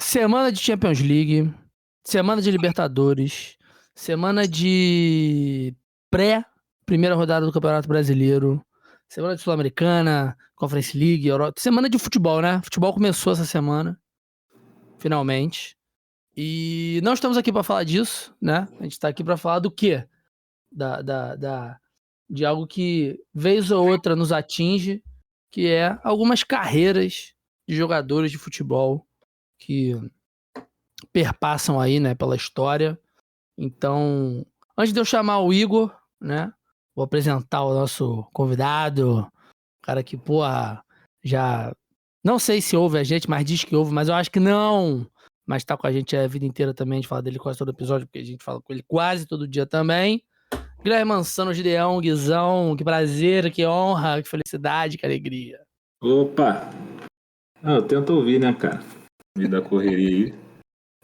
Semana de Champions League, semana de Libertadores, semana de pré-primeira rodada do Campeonato Brasileiro, semana de Sul-Americana, Conference League, Europa, semana de futebol, né? Futebol começou essa semana, finalmente. E não estamos aqui para falar disso, né? A gente está aqui para falar do quê? De algo que, vez ou outra, nos atinge, que é algumas carreiras de jogadores de futebol que perpassam aí, né, pela história. Então, antes de eu chamar o Igor, né, vou apresentar o nosso convidado, cara que, porra, já não sei se ouve a gente, mas diz que ouve, mas eu acho que não. Mas tá com a gente a vida inteira também, a gente fala dele quase todo episódio, porque a gente fala com ele quase todo dia também. Guilherme Mansano, Gideão, Guizão, que prazer, que honra, que felicidade, que alegria. Opa! Eu tento ouvir, né, cara? Me dá correria aí.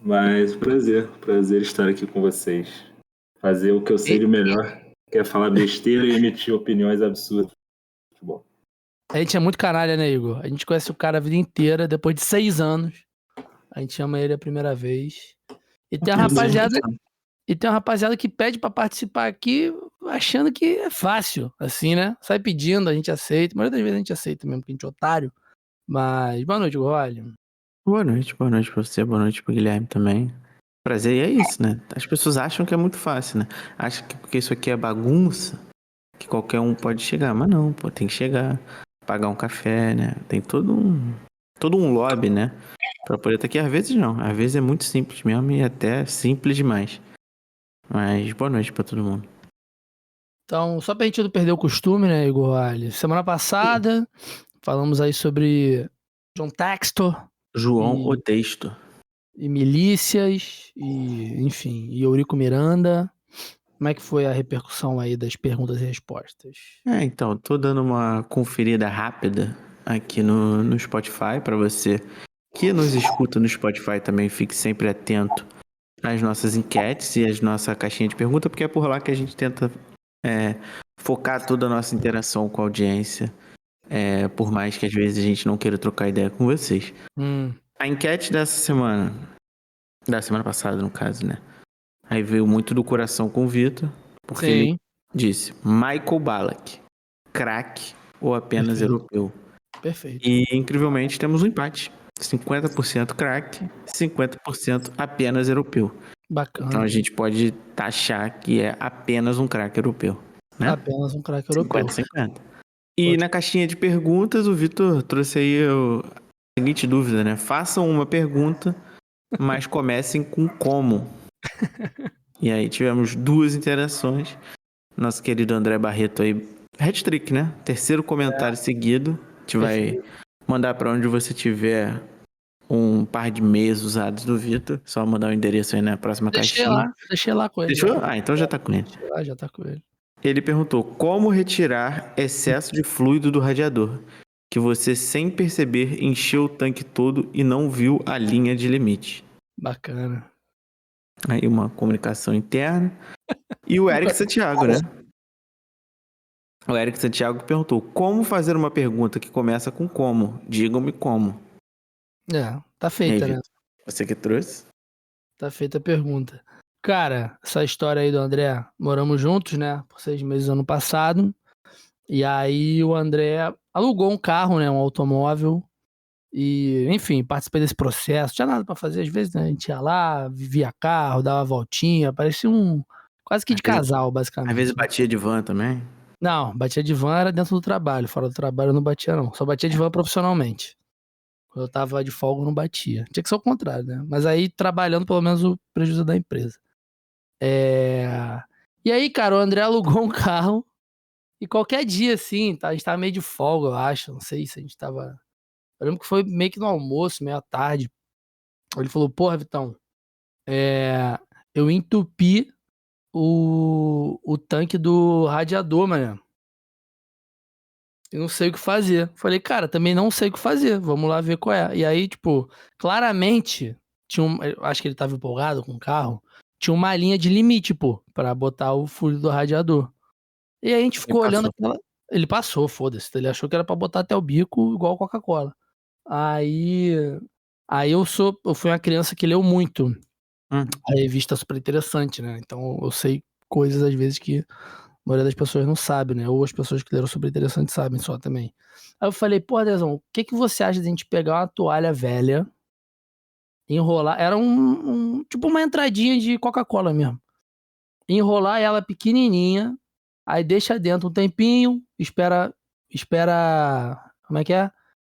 Mas prazer estar aqui com vocês. Fazer o que eu sei de melhor, que é falar besteira e emitir opiniões absurdas. Bom. A gente é muito canalha, né, Igor? A gente conhece o cara a vida inteira, depois de 6 anos. A gente chama ele a primeira vez. E tem uma rapaziada que pede pra participar aqui achando que é fácil, assim, né? Sai pedindo, a gente aceita. A maioria das vezes a gente aceita mesmo, porque a gente é otário. Mas boa noite, Gorolho. Boa noite pra você, boa noite pro Guilherme também. Prazer, e é isso, né? As pessoas acham que é muito fácil, né? Acham que porque isso aqui é bagunça, que qualquer um pode chegar. Mas não, pô, tem que chegar, pagar um café, né? Tem todo um lobby, né? Pra poder estar aqui. Às vezes não, às vezes é muito simples mesmo e até simples demais. Mas boa noite pra todo mundo. Então, só pra gente não perder o costume, né, Igor? Semana passada, falamos aí sobre John Textor. João o Texto. E milícias, e enfim, e Eurico Miranda. Como é que foi a repercussão aí das perguntas e respostas? Então, tô dando uma conferida rápida aqui no Spotify para você que nos escuta no Spotify também, fique sempre atento às nossas enquetes e às nossa caixinha de pergunta, porque é por lá que a gente tenta focar toda a nossa interação com a audiência, por mais que às vezes a gente não queira trocar ideia com vocês. A enquete dessa semana, da semana passada no caso, né? Aí veio muito do coração com o Vitor, porque ele disse Michael Ballack, craque ou apenas europeu? Perfeito. E incrivelmente temos um empate. 50% craque, 50% apenas europeu. Bacana. Então a gente pode taxar que é apenas um craque europeu, né? Apenas um craque europeu. 50-50. E na caixinha de perguntas, o Vitor trouxe aí a seguinte dúvida, né? Façam uma pergunta, mas comecem com como. E aí tivemos 2 interações. Nosso querido André Barreto aí, hat-trick, né? Terceiro comentário seguido. A gente vai mandar pra onde você tiver um par de meias usados do Vitor. Só mandar o endereço aí na próxima caixinha. Deixei lá com ele. Deixou? Então já tá com ele. Já tá com ele. Ele perguntou, como retirar excesso de fluido do radiador? Que você, sem perceber, encheu o tanque todo e não viu a linha de limite. Bacana. Aí uma comunicação interna. E o Eric Santiago, né? O Eric Santiago perguntou, como fazer uma pergunta que começa com como? Digam-me como. Tá feita, né? Você que trouxe? Tá feita a pergunta. Cara, essa história aí do André, moramos juntos, né? Por 6 meses ano passado. E aí o André alugou um carro, né? Um automóvel. E, enfim, participei desse processo. Não tinha nada pra fazer. Às vezes, né, a gente ia lá, vivia carro, dava uma voltinha. Parecia quase que de casal, basicamente. Às vezes batia de van também? Não, batia de van era dentro do trabalho. Fora do trabalho eu não batia, não. Só batia de van profissionalmente. Quando eu tava de folga, eu não batia. Tinha que ser o contrário, né? Mas aí, trabalhando, pelo menos o prejuízo da empresa. E aí, cara, o André alugou um carro. E qualquer dia, assim, a gente tava meio de folga, eu acho. Não sei se a gente tava... Eu lembro que foi meio que no almoço, meio à tarde. Ele falou, porra, Vitão, eu entupi o tanque do radiador, mano. Eu não sei o que fazer. Falei, cara, também não sei o que fazer. Vamos lá ver qual é. E aí, tipo, claramente, eu acho que ele tava empolgado com o carro. Tinha uma linha de limite, pô, pra botar o fluido do radiador. E aí a gente ficou olhando aquela... Ele passou, foda-se. Ele achou que era pra botar até o bico, igual Coca-Cola. Aí Aí eu fui uma criança que leu muito. Hum. A revista é super interessante, né? Então eu sei coisas às vezes que a maioria das pessoas não sabe, né? Ou as pessoas que leram super interessante sabem só também. Aí eu falei, pô, Adesão, o que você acha de a gente pegar uma toalha velha, enrolar, era tipo uma entradinha de Coca-Cola mesmo. Enrolar ela pequenininha, aí deixa dentro um tempinho, espera, como é que é?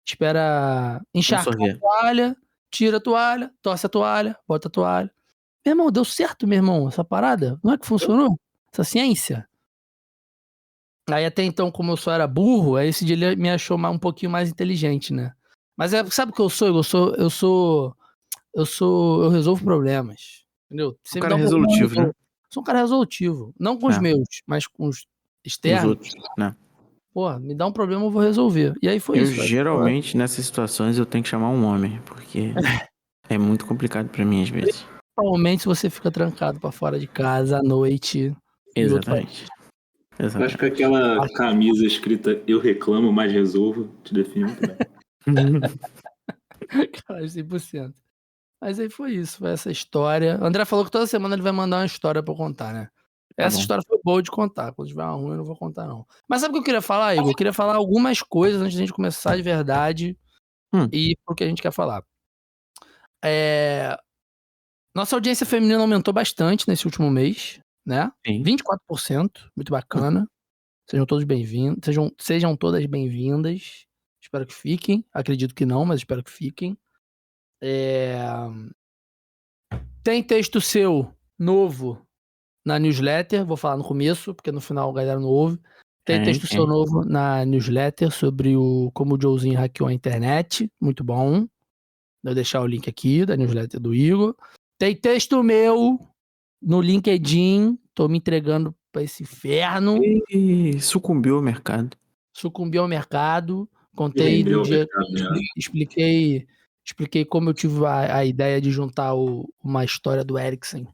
Espera encharcar a Absorver. toalha, tira a toalha, torce a toalha, bota a toalha. Meu irmão, deu certo, meu irmão, essa parada? Não é que funcionou? Essa ciência? Aí até então, como eu só era burro, aí esse dia ele me achou um pouquinho mais inteligente, né? Mas sabe o que eu sou? Eu resolvo problemas. Entendeu? Um Você me cara dá um problema, eu resolutivo, né? resolvo. Sou um cara resolutivo. Não com os É. meus, mas com os Os externos. outros, né? Pô, me dá um problema, eu vou resolver. E aí foi Eu isso. geralmente, nessas situações, eu tenho que chamar um homem, porque é muito complicado pra mim às vezes. Principalmente se você fica trancado pra fora de casa à noite em outro país. Exatamente. Eu acho que aquela camisa escrita "Eu reclamo, mas resolvo" te define muito bem. Cara, 100%. Mas aí foi isso, foi essa história. O André falou que toda semana ele vai mandar uma história pra eu contar, né? Essa bom. história foi boa de contar. Quando tiver uma ruim, eu não vou contar, não. Mas sabe o que eu queria falar, Igor? Eu queria falar algumas coisas antes da gente começar de verdade e ir pro que a gente quer falar. Nossa audiência feminina aumentou bastante nesse último mês, né? Sim. 24%, muito bacana. Sejam todos bem-vindos. Sejam todas bem-vindas. Espero que fiquem. Acredito que não, mas espero que fiquem. Tem texto seu novo na newsletter. Vou falar no começo, porque no final a galera não ouve. Tem texto seu novo na newsletter sobre como o Joezinho hackeou a internet. Muito bom. Vou deixar o link aqui da newsletter do Igor. Tem texto meu no LinkedIn. Tô me entregando pra esse inferno. E sucumbiu ao mercado. Sucumbi ao mercado. Contei do dia. Expliquei como eu tive a ideia de juntar uma história do Eriksen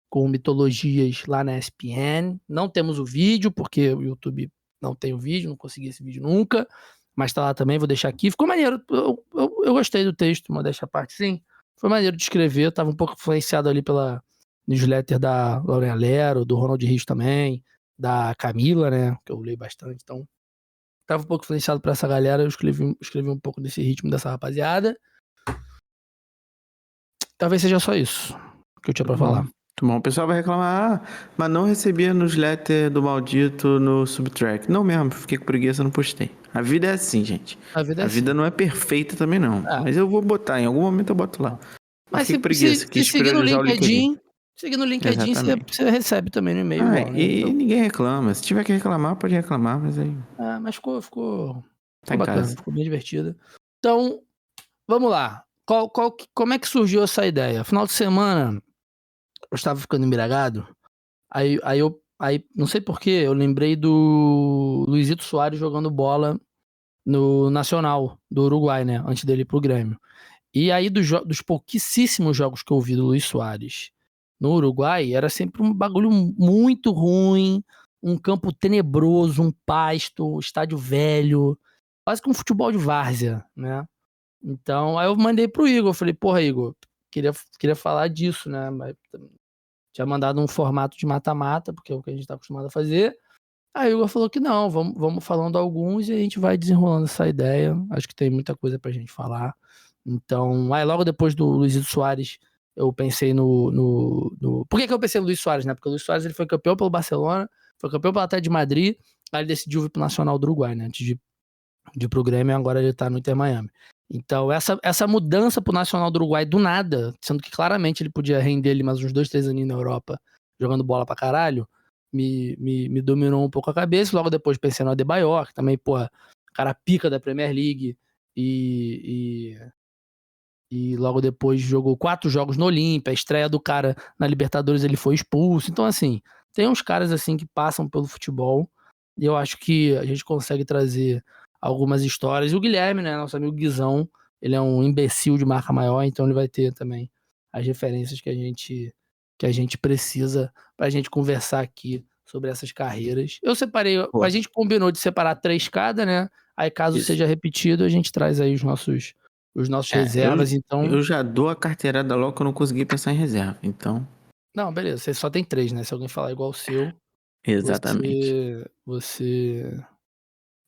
com mitologias lá na ESPN. Não temos o vídeo, porque o YouTube não tem o vídeo, não consegui esse vídeo nunca. Mas tá lá também, vou deixar aqui. Ficou maneiro. Eu gostei do texto, modéstia à parte, sim. Foi maneiro de escrever. Eu tava um pouco influenciado ali pela newsletter da Lauren Lero, do Ronald Rios também, da Camila, né? Que eu leio bastante. Então, tava um pouco influenciado por essa galera. Eu escrevi um pouco desse ritmo dessa rapaziada. Talvez seja só isso que eu tinha pra falar. Muito bom. O pessoal vai reclamar, mas não recebi a newsletter do maldito no Subtrack. Não mesmo, fiquei com preguiça, não postei. A vida é assim, gente. A vida é assim. Não é perfeita também, não. Mas eu vou botar, em algum momento eu boto lá. Mas fiquei com preguiça, quis seguir no priorizar o LinkedIn. seguir no LinkedIn, você recebe também no e-mail igual, né? E ninguém reclama. Se tiver que reclamar, pode reclamar, mas aí... Mas ficou Tá em bacana, casa. ficou bem divertido. Então, vamos lá. Como é que surgiu essa ideia? Final de semana, eu estava ficando embriagado, aí não sei porquê, eu lembrei do Luizito Soares jogando bola no Nacional do Uruguai, né? Antes dele ir pro Grêmio. E aí, dos pouquíssimos jogos que eu vi do Luiz Soares no Uruguai, era sempre um bagulho muito ruim, um campo tenebroso, um pasto, um estádio velho, quase que um futebol de várzea, né? Então, aí eu mandei pro Igor, falei, porra, Igor, queria falar disso, né? Mas tinha mandado um formato de mata-mata, porque é o que a gente tá acostumado a fazer. Aí o Igor falou que não, vamos falando alguns e a gente vai desenrolando essa ideia. Acho que tem muita coisa pra gente falar. Então, aí logo depois do Luizito Soares, eu pensei no... Por que eu pensei no Luiz Soares, né? Porque o Luiz Soares ele foi campeão pelo Barcelona, foi campeão pelo Atlético de Madrid, aí ele decidiu vir pro Nacional do Uruguai, né? Antes de ir pro Grêmio, agora ele tá no Inter Miami. Então, essa mudança pro Nacional do Uruguai do nada, sendo que claramente ele podia render ali mais uns 2, 3 aninhos na Europa, jogando bola pra caralho, me dominou um pouco a cabeça. Logo depois pensei no Adebayor, que também, porra, cara pica da Premier League, e logo depois jogou 4 jogos no Olímpia, a estreia do cara na Libertadores ele foi expulso. Então, assim, tem uns caras assim que passam pelo futebol, e eu acho que a gente consegue trazer algumas histórias. E o Guilherme, né, nosso amigo Guizão, ele é um imbecil de marca maior, então ele vai ter também as referências que a gente precisa pra gente conversar aqui sobre essas carreiras. Eu separei, a gente combinou de separar 3 cada, né? Aí caso Isso. seja repetido, a gente traz aí os nossos os nossos reservas, então... Eu já dou a carteirada logo que eu não consegui pensar em reserva, então... Não, beleza, você só tem 3, né? Se alguém falar igual o seu, Exatamente. você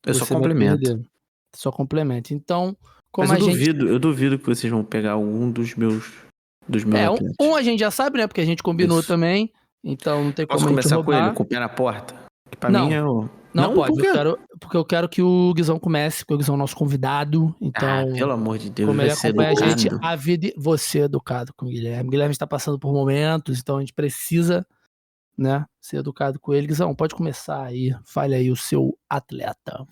Eu só vai complemento. perder. Só complementa. Então, como Mas a gente... eu duvido que vocês vão pegar algum dos meus atletas. Um a gente já sabe, né? Porque a gente combinou Isso. também, então não tem Posso como a gente começar com ele, roubar. com o pé na porta? Que pra Não. mim é o... Não pode, por quê? porque eu quero que o Guizão comece, porque o Guizão é o nosso convidado, então... Pelo amor de Deus, Como vai ele ser acompanha a gente, educado. a vida... Você é educado com o Guilherme. O Guilherme está passando por momentos, então a gente precisa, né, ser educado com ele. Guizão, pode começar aí. Fale aí o seu atleta.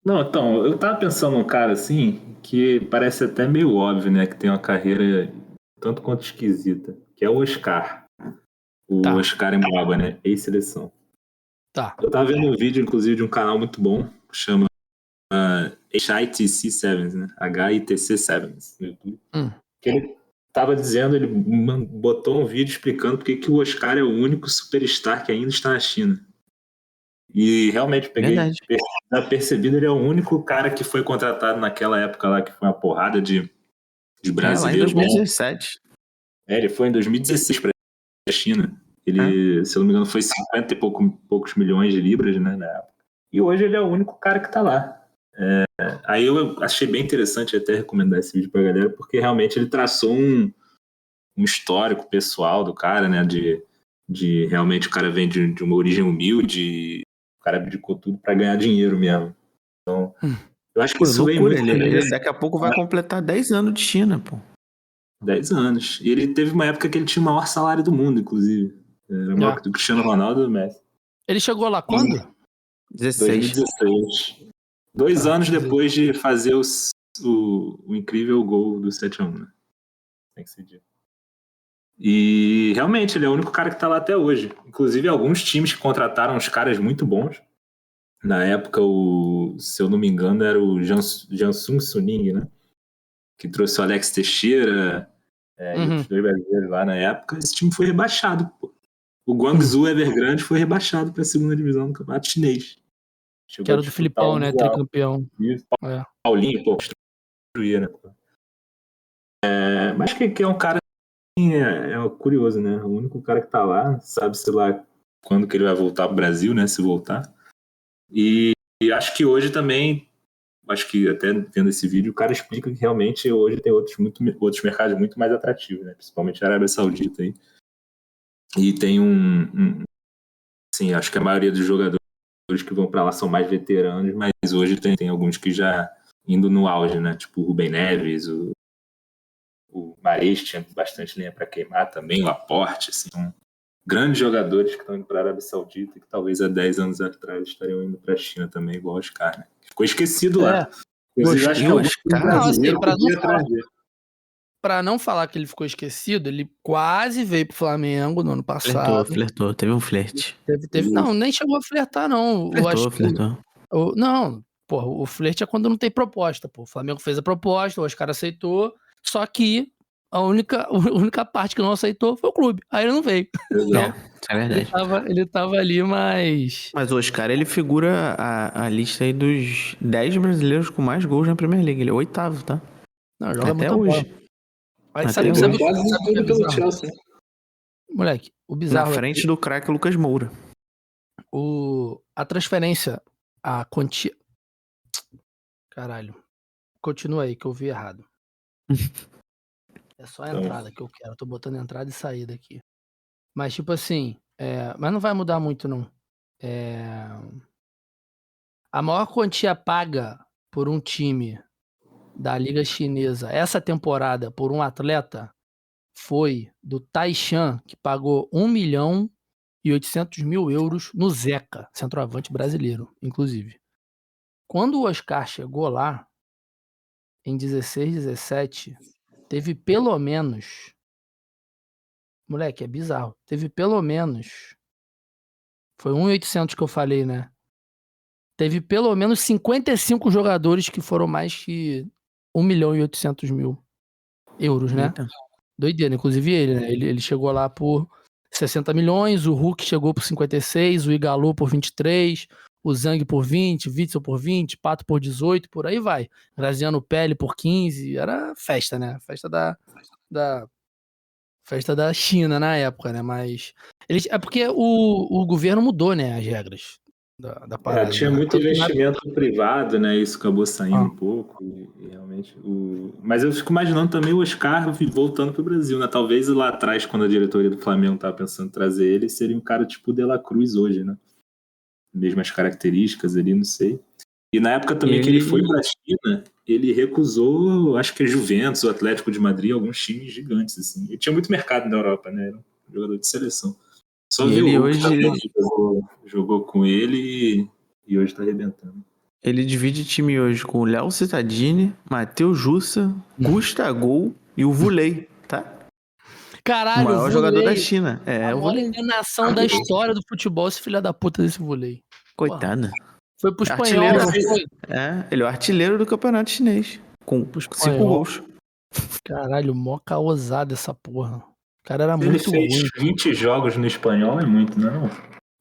Não, então, eu tava pensando num cara assim, que parece até meio óbvio, né? Que tem uma carreira tanto quanto esquisita, que é o Oscar. O Tá. Oscar Emboaba, né? Ex-seleção. Tá. Eu tava vendo um vídeo, inclusive, de um canal muito bom, que chama HITC Sevens, né? HITC Sevens no YouTube. Que ele tava dizendo, ele botou um vídeo explicando porque que o Oscar é o único superstar que ainda está na China. E realmente peguei percebido, ele é o único cara que foi contratado naquela época lá, que foi uma porrada de brasileiro. Lá em 2017. Ele foi em 2016 para a China. Ele, se eu não me engano, foi 50 e poucos milhões de libras, né, na época. E hoje ele é o único cara que tá lá. Aí eu achei bem interessante até recomendar esse vídeo pra galera, porque realmente ele traçou um histórico pessoal do cara, né, de realmente o cara vem de uma origem humilde, o cara abdicou tudo pra ganhar dinheiro mesmo. Então, eu acho que isso vem muito... Ele daqui a pouco vai completar 10 anos de China, pô. 10 anos. E ele teve uma época que ele tinha o maior salário do mundo, inclusive. Era maior que do Cristiano Ronaldo e do Messi. Ele chegou lá quando? 2016. 2 anos depois de fazer o incrível gol do 7-1, né? Tem que ser dito. E realmente, ele é o único cara que tá lá até hoje. Inclusive, alguns times que contrataram uns caras muito bons. Na época, se eu não me engano, era o Jansung Suning, né? Que trouxe o Alex Teixeira e os 2 brasileiros lá na época. Esse time foi rebaixado, pô. O Guangzhou Evergrande foi rebaixado para a 2ª divisão do campeonato chinês. Que era do Filipão, né? Tricampeão. Paulinho, pô, destruía, né? Mas que é um cara assim, é curioso, né? O único cara que tá lá, sabe-se lá quando que ele vai voltar pro Brasil, né? Se voltar. E acho que hoje também, acho que até vendo esse vídeo, o cara explica que realmente hoje tem outros mercados muito mais atrativos, né? Principalmente a Arábia Saudita aí. E tem assim, acho que a maioria dos jogadores que vão para lá são mais veteranos, mas hoje tem alguns que já indo no auge, né? Tipo o Rubem Neves, o Mahrez tinha bastante linha para queimar também, o Laporte, assim, são grandes jogadores que estão indo para a Arábia Saudita, que talvez há 10 anos atrás estariam indo para a China também, igual o Oscar, né? Ficou esquecido lá. Inclusive, acho que o Oscar... Pra não falar que ele ficou esquecido, ele quase veio pro Flamengo no ano passado. Flertou, teve um flerte. Não, nem chegou a flertar, não. Flertou. Não, pô, o flerte é quando não tem proposta, pô. O Flamengo fez a proposta, o Oscar aceitou, só que a única parte que não aceitou foi o clube. Aí ele não veio. Isso é verdade. Ele tava ali, mas o Oscar, ele figura a lista aí dos 10 brasileiros com mais gols na Premier League. Ele é o 8º, tá? Não, joga até muito hoje. Bola. Mas sabe o que é pelo Chelsea. Moleque, o bizarro... Na frente do craque Lucas Moura. A transferência, a quantia... Caralho. Continua aí, que eu vi errado. É só a entrada que eu quero. Eu tô botando entrada e saída aqui. Mas, tipo assim... Mas não vai mudar muito, não. A maior quantia paga por um time da Liga Chinesa essa temporada por um atleta foi do Taishan, que pagou 1.800.000 euros no Zeca, centroavante brasileiro, inclusive. Quando o Oscar chegou lá, em 16, 17, teve pelo menos... Moleque, é bizarro. Teve pelo menos... Foi 1.800 que eu falei, né? Teve pelo menos 55 jogadores que foram mais que 1.800.000 euros, né? Eita. Doideira, inclusive ele, né? Ele chegou lá por 60 milhões, o Hulk chegou por 56, o Igalô por 23, o Zhang por 20, Witzel por 20, Pato por 18, por aí vai. Graziano Pelle por 15, era festa, né? Festa da China na época, né? Mas é porque o governo mudou, né, as regras da parada. Tinha Né? muito investimento privado, né? Isso acabou saindo um pouco. E realmente. Mas eu fico imaginando também o Oscar voltando pro Brasil, né? Talvez lá atrás, quando a diretoria do Flamengo estava pensando em trazer ele, seria um cara tipo o De La Cruz hoje, né? Mesmas características ali, não sei. E na época também que ele foi pra China, ele recusou, acho que a Juventus, o Atlético de Madrid, alguns times gigantes, assim. Ele tinha muito mercado na Europa, né? Era um jogador de seleção. Só E ver ele o hoje jogou com ele e hoje tá arrebentando. ele divide time hoje com o Léo Cittadini, Matheus Jussa, Gustavo e o Vulei, tá? Caralho, O maior Vulei, jogador da China. a O maior Vulei. enganação da história do futebol, esse filho da puta desse Vulei. Coitado. Foi pro espanhol, Artilheiro. não foi? Ele é o artilheiro do campeonato chinês. Com Pro 5 espanhol. gols. Caralho, mó caosada essa porra. O cara era Ele muito fez ruim. 20 jogos no espanhol, é muito, não?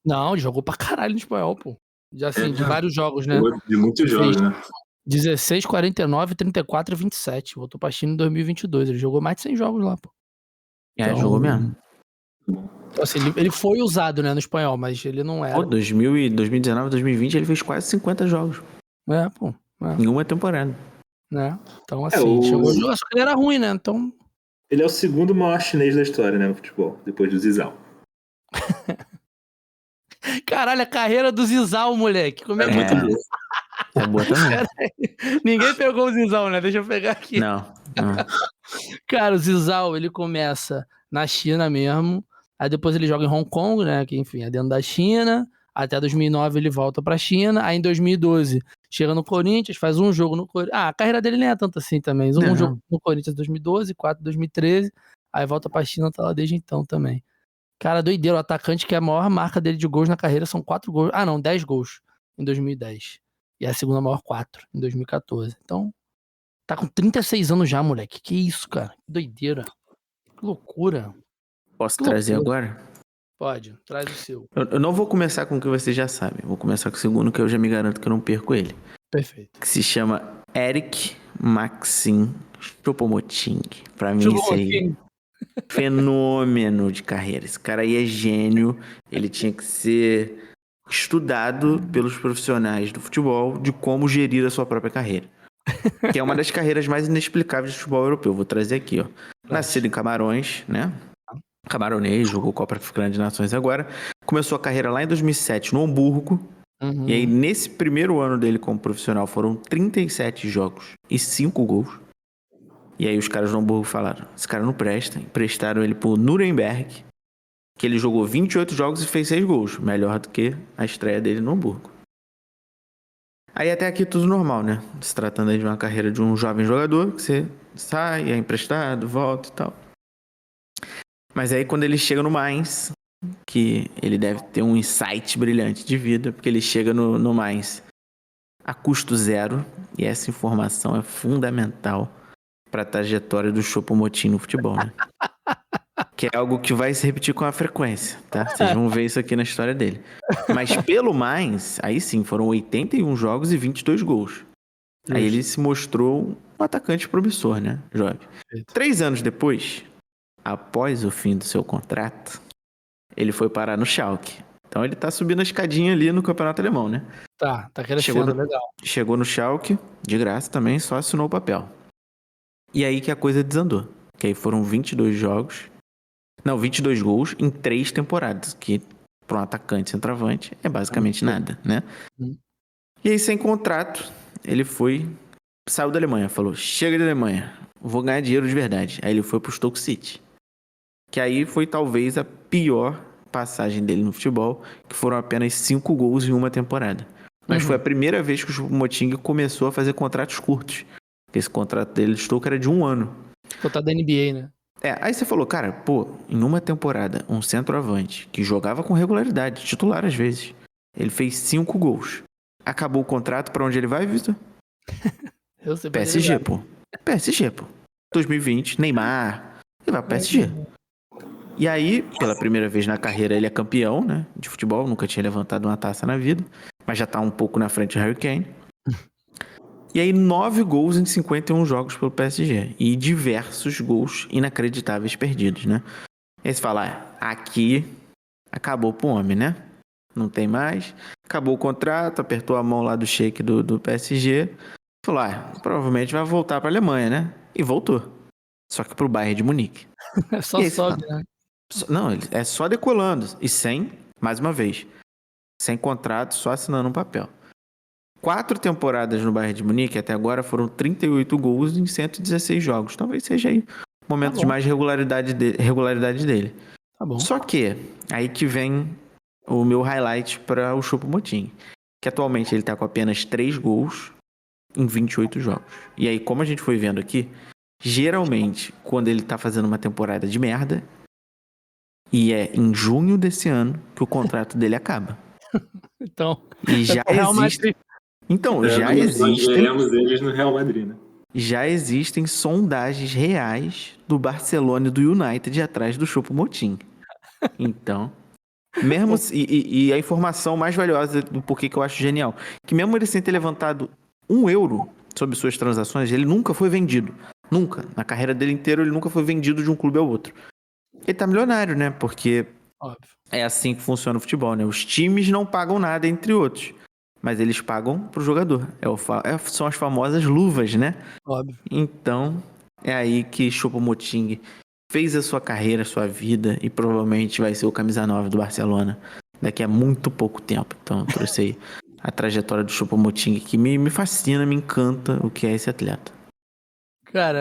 Não, ele jogou pra caralho no espanhol, pô. Já assim, de vários jogos, né? De muitos jogos, né? 16, 49, 34 e 27. Voltou pra China em 2022. Ele jogou mais de 100 jogos lá, pô. Jogou mesmo. Então, assim, ele foi usado, né, no espanhol, mas ele não era. 2019, 2020, ele fez quase 50 jogos. Pô. Em uma temporada. Né? Então, assim, chegou a jogar, só que ele era ruim, né? Então. Ele é o segundo maior chinês da história, né, no futebol, depois do Zizal. Caralho, a carreira do Zizal, moleque. Como é que muito boa. É boa também. Ninguém pegou o Zizal, né? Deixa eu pegar aqui. Não. Cara, o Zizal, ele começa na China mesmo, aí depois ele joga em Hong Kong, né, que enfim, é dentro da China, até 2009 ele volta pra China, aí em 2012 chega no Corinthians, faz um jogo no Corinthians, a carreira dele nem é tanto assim também, jogo no Corinthians em 2012, 4 em 2013, aí volta pra China, tá lá desde então também. Cara, doideiro, o atacante que é a maior marca dele de gols na carreira são 4 gols, 10 gols em 2010, e a segunda maior 4 em 2014, então... Tá com 36 anos já, moleque. Que isso, cara? Que doideira. Que loucura. Posso trazer agora? Pode, traz o seu. Eu não vou começar com o que você já sabe. Vou começar com o segundo, que eu já me garanto que eu não perco ele. Perfeito. Que se chama Eric Maxim Choupo-Moting. Pra mim, isso aí. Fenômeno de carreira. Esse cara aí é gênio. Ele tinha que ser estudado pelos profissionais do futebol de como gerir a sua própria carreira. Que é uma das carreiras mais inexplicáveis do futebol europeu. Vou trazer aqui, ó. Nascido em Camarões, né? Camaronês, jogou Copa Africana de Nações agora. Começou a carreira lá em 2007 no Hamburgo. E aí, nesse primeiro ano dele como profissional, foram 37 jogos e 5 gols. E aí os caras do Hamburgo falaram, esse cara não presta. Emprestaram ele pro Nuremberg, que ele jogou 28 jogos e fez 6 gols. Melhor do que a estreia dele no Hamburgo. Aí até aqui tudo normal, né? Se tratando aí de uma carreira de um jovem jogador, que você sai, é emprestado, volta e tal. Mas aí quando ele chega no Mainz, que ele deve ter um insight brilhante de vida, porque ele chega no Mainz a custo zero, e essa informação é fundamental para a trajetória do Choupo-Moting no futebol, né? Que é algo que vai se repetir com a frequência, tá? Vocês vão ver isso aqui na história dele. Mas pelo Mainz, aí sim, foram 81 jogos e 22 gols. Aí ele se mostrou um atacante promissor, né, jovem? 3 anos depois, após o fim do seu contrato, ele foi parar no Schalke. Então ele tá subindo a escadinha ali no campeonato alemão, né? Tá crescendo, legal. Chegou no Schalke, de graça também, só assinou o papel. E aí que a coisa desandou. Que aí foram 22 gols em 3 temporadas, que para um atacante centroavante é basicamente nada, né? E aí, sem contrato, ele saiu da Alemanha, falou, chega da Alemanha, vou ganhar dinheiro de verdade. Aí ele foi pro Stoke City, que aí foi talvez a pior passagem dele no futebol, que foram apenas 5 gols em uma temporada. Mas foi a primeira vez que o Choupo-Moting começou a fazer contratos curtos. Esse contrato dele do Stoke era de 1 ano. Contrato da NBA, né? Aí você falou, cara, pô, em uma temporada, um centroavante que jogava com regularidade, titular às vezes, ele fez 5 gols. Acabou o contrato, pra onde ele vai, Vitor? PSG, pô. PSG, pô. 2020, Neymar, ele vai pro PSG. E aí, pela primeira vez na carreira, ele é campeão, né, de futebol, nunca tinha levantado uma taça na vida. mas já tá um pouco na frente do Harry Kane. E aí 9 gols em 51 jogos pelo PSG. E diversos gols inacreditáveis perdidos, né? E aí você fala, aqui acabou pro homem, né? Não tem mais. Acabou o contrato, apertou a mão lá do Sheik do PSG. Falou, provavelmente vai voltar pra Alemanha, né? E voltou. Só que pro Bayern de Munique. Só sobe, né? Não, é só decolando. E mais uma vez, sem contrato, só assinando um papel. 4 temporadas no Bayern de Munique, até agora foram 38 gols em 116 jogos. Talvez seja aí o momento de mais regularidade dele. Tá bom. Só que, aí que vem o meu highlight para o Choupo-Moting. Que atualmente ele tá com apenas 3 gols em 28 jogos. E aí, como a gente foi vendo aqui, geralmente, quando ele tá fazendo uma temporada de merda, e é em junho desse ano que o contrato dele acaba. Então, e já existe. Então, nós veremos eles no Real Madrid, né? Já existem sondagens reais do Barcelona e do United atrás do Choupo-Moting. Então, mesmo e a informação mais valiosa do porquê que eu acho genial, que mesmo ele sem ter levantado €1 sobre suas transações, ele nunca foi vendido. Nunca. Na carreira dele inteira, ele nunca foi vendido de um clube ao outro. Ele tá milionário, né? Porque é assim que funciona o futebol, né? Os times não pagam nada, entre outros. Mas eles pagam pro jogador. São as famosas luvas, né? Óbvio. Então, é aí que Choupo-Moting fez a sua carreira, a sua vida, e provavelmente vai ser o camisa 9 do Barcelona daqui a muito pouco tempo. Então, eu trouxe aí a trajetória do Choupo-Moting, que me fascina, me encanta o que é esse atleta. Cara,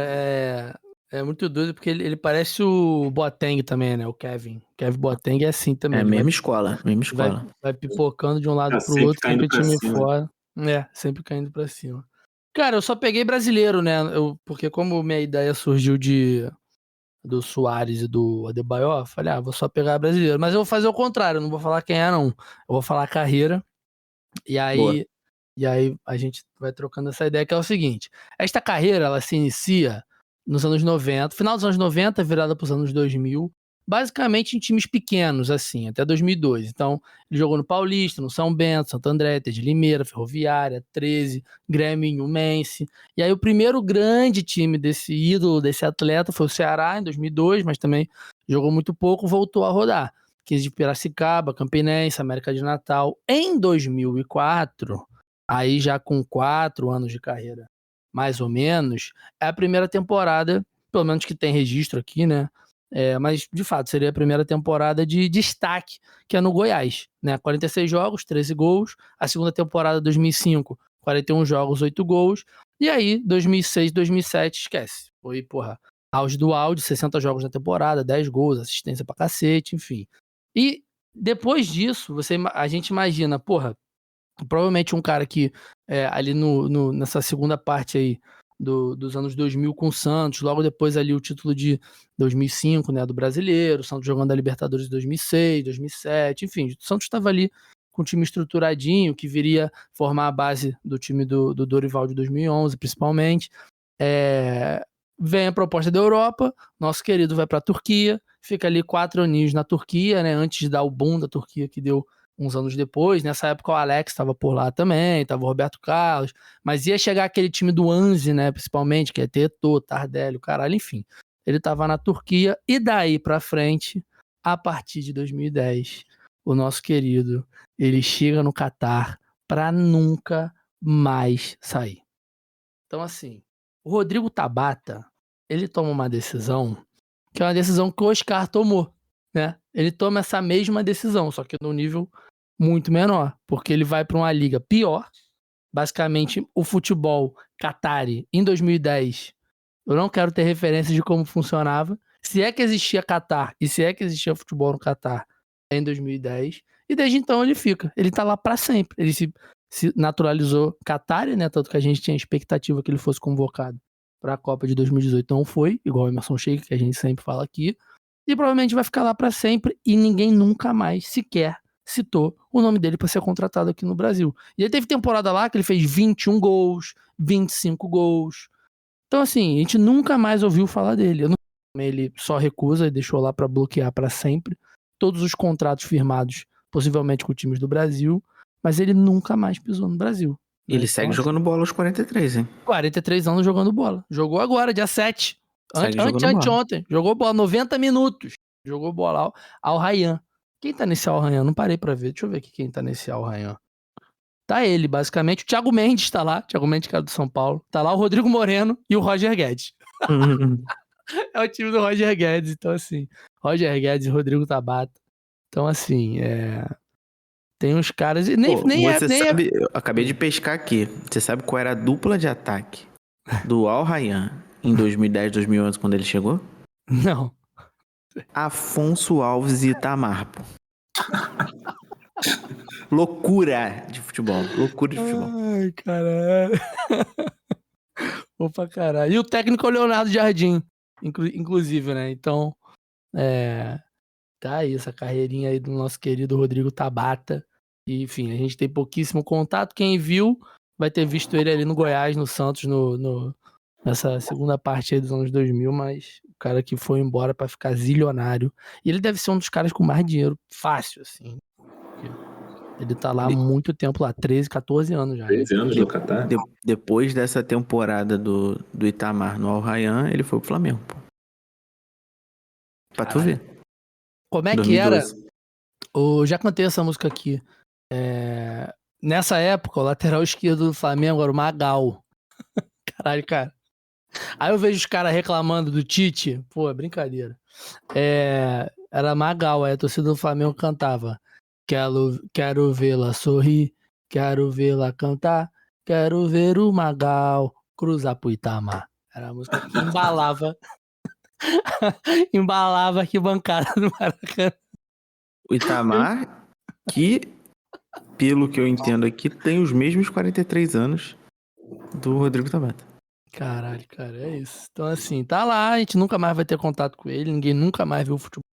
é muito doido, porque ele parece o Boateng também, né? O Kevin Boateng é assim também. É a mesma escola. Vai pipocando de um lado pro outro, sempre time fora. Sempre caindo pra cima. Cara, eu só peguei brasileiro, né? Porque como minha ideia surgiu do Suárez e do Adebayor, eu falei, vou só pegar brasileiro. Mas eu vou fazer o contrário, eu não vou falar quem é, não. Eu vou falar carreira. E aí a gente vai trocando essa ideia, que é o seguinte. Esta carreira, ela se inicia nos anos 90, final dos anos 90, virada para os anos 2000, basicamente em times pequenos, assim, até 2002. Então, ele jogou no Paulista, no São Bento, Santo André, de Limeira, Ferroviária, 13, Grêmio, Inhumense. E aí o primeiro grande time desse ídolo, desse atleta, foi o Ceará, em 2002, mas também jogou muito pouco, voltou a rodar. 15 de Piracicaba, Campinense, América de Natal. Em 2004, aí já com 4 anos de carreira, mais ou menos, é a primeira temporada, pelo menos que tem registro aqui, né? Mas, de fato, seria a primeira temporada de destaque, que é no Goiás, né? 46 jogos, 13 gols. A segunda temporada, 2005, 41 jogos, 8 gols. E aí, 2006, 2007, esquece. Foi, auge do auge, 60 jogos na temporada, 10 gols, assistência pra cacete, enfim. E depois disso, a gente imagina, provavelmente um cara que ali nessa segunda parte aí dos anos 2000 com o Santos, logo depois ali o título de 2005, né, do Brasileiro, o Santos jogando a Libertadores de 2006, 2007, enfim, o Santos estava ali com um time estruturadinho, que viria formar a base do time do Dorival de 2011, principalmente. Vem a proposta da Europa, nosso querido vai para a Turquia, fica ali 4 aninhos na Turquia, né, antes de dar o boom da Turquia que deu uns anos depois. Nessa época o Alex estava por lá também, estava o Roberto Carlos, mas ia chegar aquele time do Anzi, né, principalmente, que é Eto'o, Tardelli, o caralho, enfim. Ele estava na Turquia, e daí para frente, a partir de 2010, o nosso querido, ele chega no Catar para nunca mais sair. Então, assim, o Rodrigo Tabata, ele toma uma decisão, que é uma decisão que o Oscar tomou, né? Ele toma essa mesma decisão, só que no nível muito menor, porque ele vai para uma liga pior. Basicamente, o futebol Qatari, em 2010, eu não quero ter referência de como funcionava, se é que existia Qatar e se é que existia futebol no Qatar em 2010, e desde então ele tá lá para sempre. Ele se naturalizou Qatari, né? Tanto que a gente tinha expectativa que ele fosse convocado para a Copa de 2018, não foi, igual o Emerson Sheik, que a gente sempre fala aqui, e provavelmente vai ficar lá para sempre, e ninguém nunca mais sequer citou o nome dele para ser contratado aqui no Brasil. E ele teve temporada lá que ele fez 21 gols, 25 gols. Então, assim, a gente nunca mais ouviu falar dele. Ele só recusa e deixou lá para bloquear para sempre todos os contratos firmados, possivelmente com times do Brasil. mas ele nunca mais pisou no Brasil. Ele Então, segue jogando bola aos 43, hein? 43 anos jogando bola. Jogou agora, dia 7. Segue jogando bola. Anteontem. Jogou bola, 90 minutos. Jogou bola ao Rayyan. Quem tá nesse Al Rayyan? Não parei pra ver. Deixa eu ver aqui quem tá nesse Al Rayyan. Tá ele, basicamente. O Thiago Mendes tá lá. Thiago Mendes, cara do São Paulo. Tá lá o Rodrigo Moreno e o Roger Guedes. É o time do Roger Guedes. Então, assim, Roger Guedes e Rodrigo Tabata. Então, assim, tem uns caras... Sabe, eu acabei de pescar aqui. Você sabe qual era a dupla de ataque do Al Rayyan em 2010, 2011, quando ele chegou? Não. Afonso Alves e Itamar, pô. Loucura de futebol. Ai, caralho. Opa, caralho. E o técnico é o Leonardo Jardim, inclusive, né? Então, tá aí essa carreirinha aí do nosso querido Rodrigo Tabata. E, enfim, a gente tem pouquíssimo contato. Quem viu vai ter visto ele ali no Goiás, no Santos, nessa segunda parte aí dos anos 2000, mas o cara que foi embora pra ficar zilionário. E ele deve ser um dos caras com mais dinheiro fácil, assim. Ele tá lá há muito tempo, lá, 13, 14 anos já. 13 anos no Catar? Depois dessa temporada do Itamar no Al Rayyan, ele foi pro Flamengo, pô. Pra tu ver. Como é 2012. que era? Eu já cantei essa música aqui. Nessa época, o lateral esquerdo do Flamengo era o Magal. Caralho, cara. Aí eu vejo os caras reclamando do Tite. Pô, é brincadeira. Era Magal, aí a torcida do Flamengo cantava. Quero vê-la sorrir, quero vê-la cantar, quero ver o Magal cruzar pro Itamar. Era a música que embalava a arquibancada do Maracanã. O Itamar, que, pelo que eu entendo aqui, tem os mesmos 43 anos do Rodrigo Tabata. Caralho, cara, é isso. Então, assim, tá lá, a gente nunca mais vai ter contato com ele, ninguém nunca mais viu o futebol.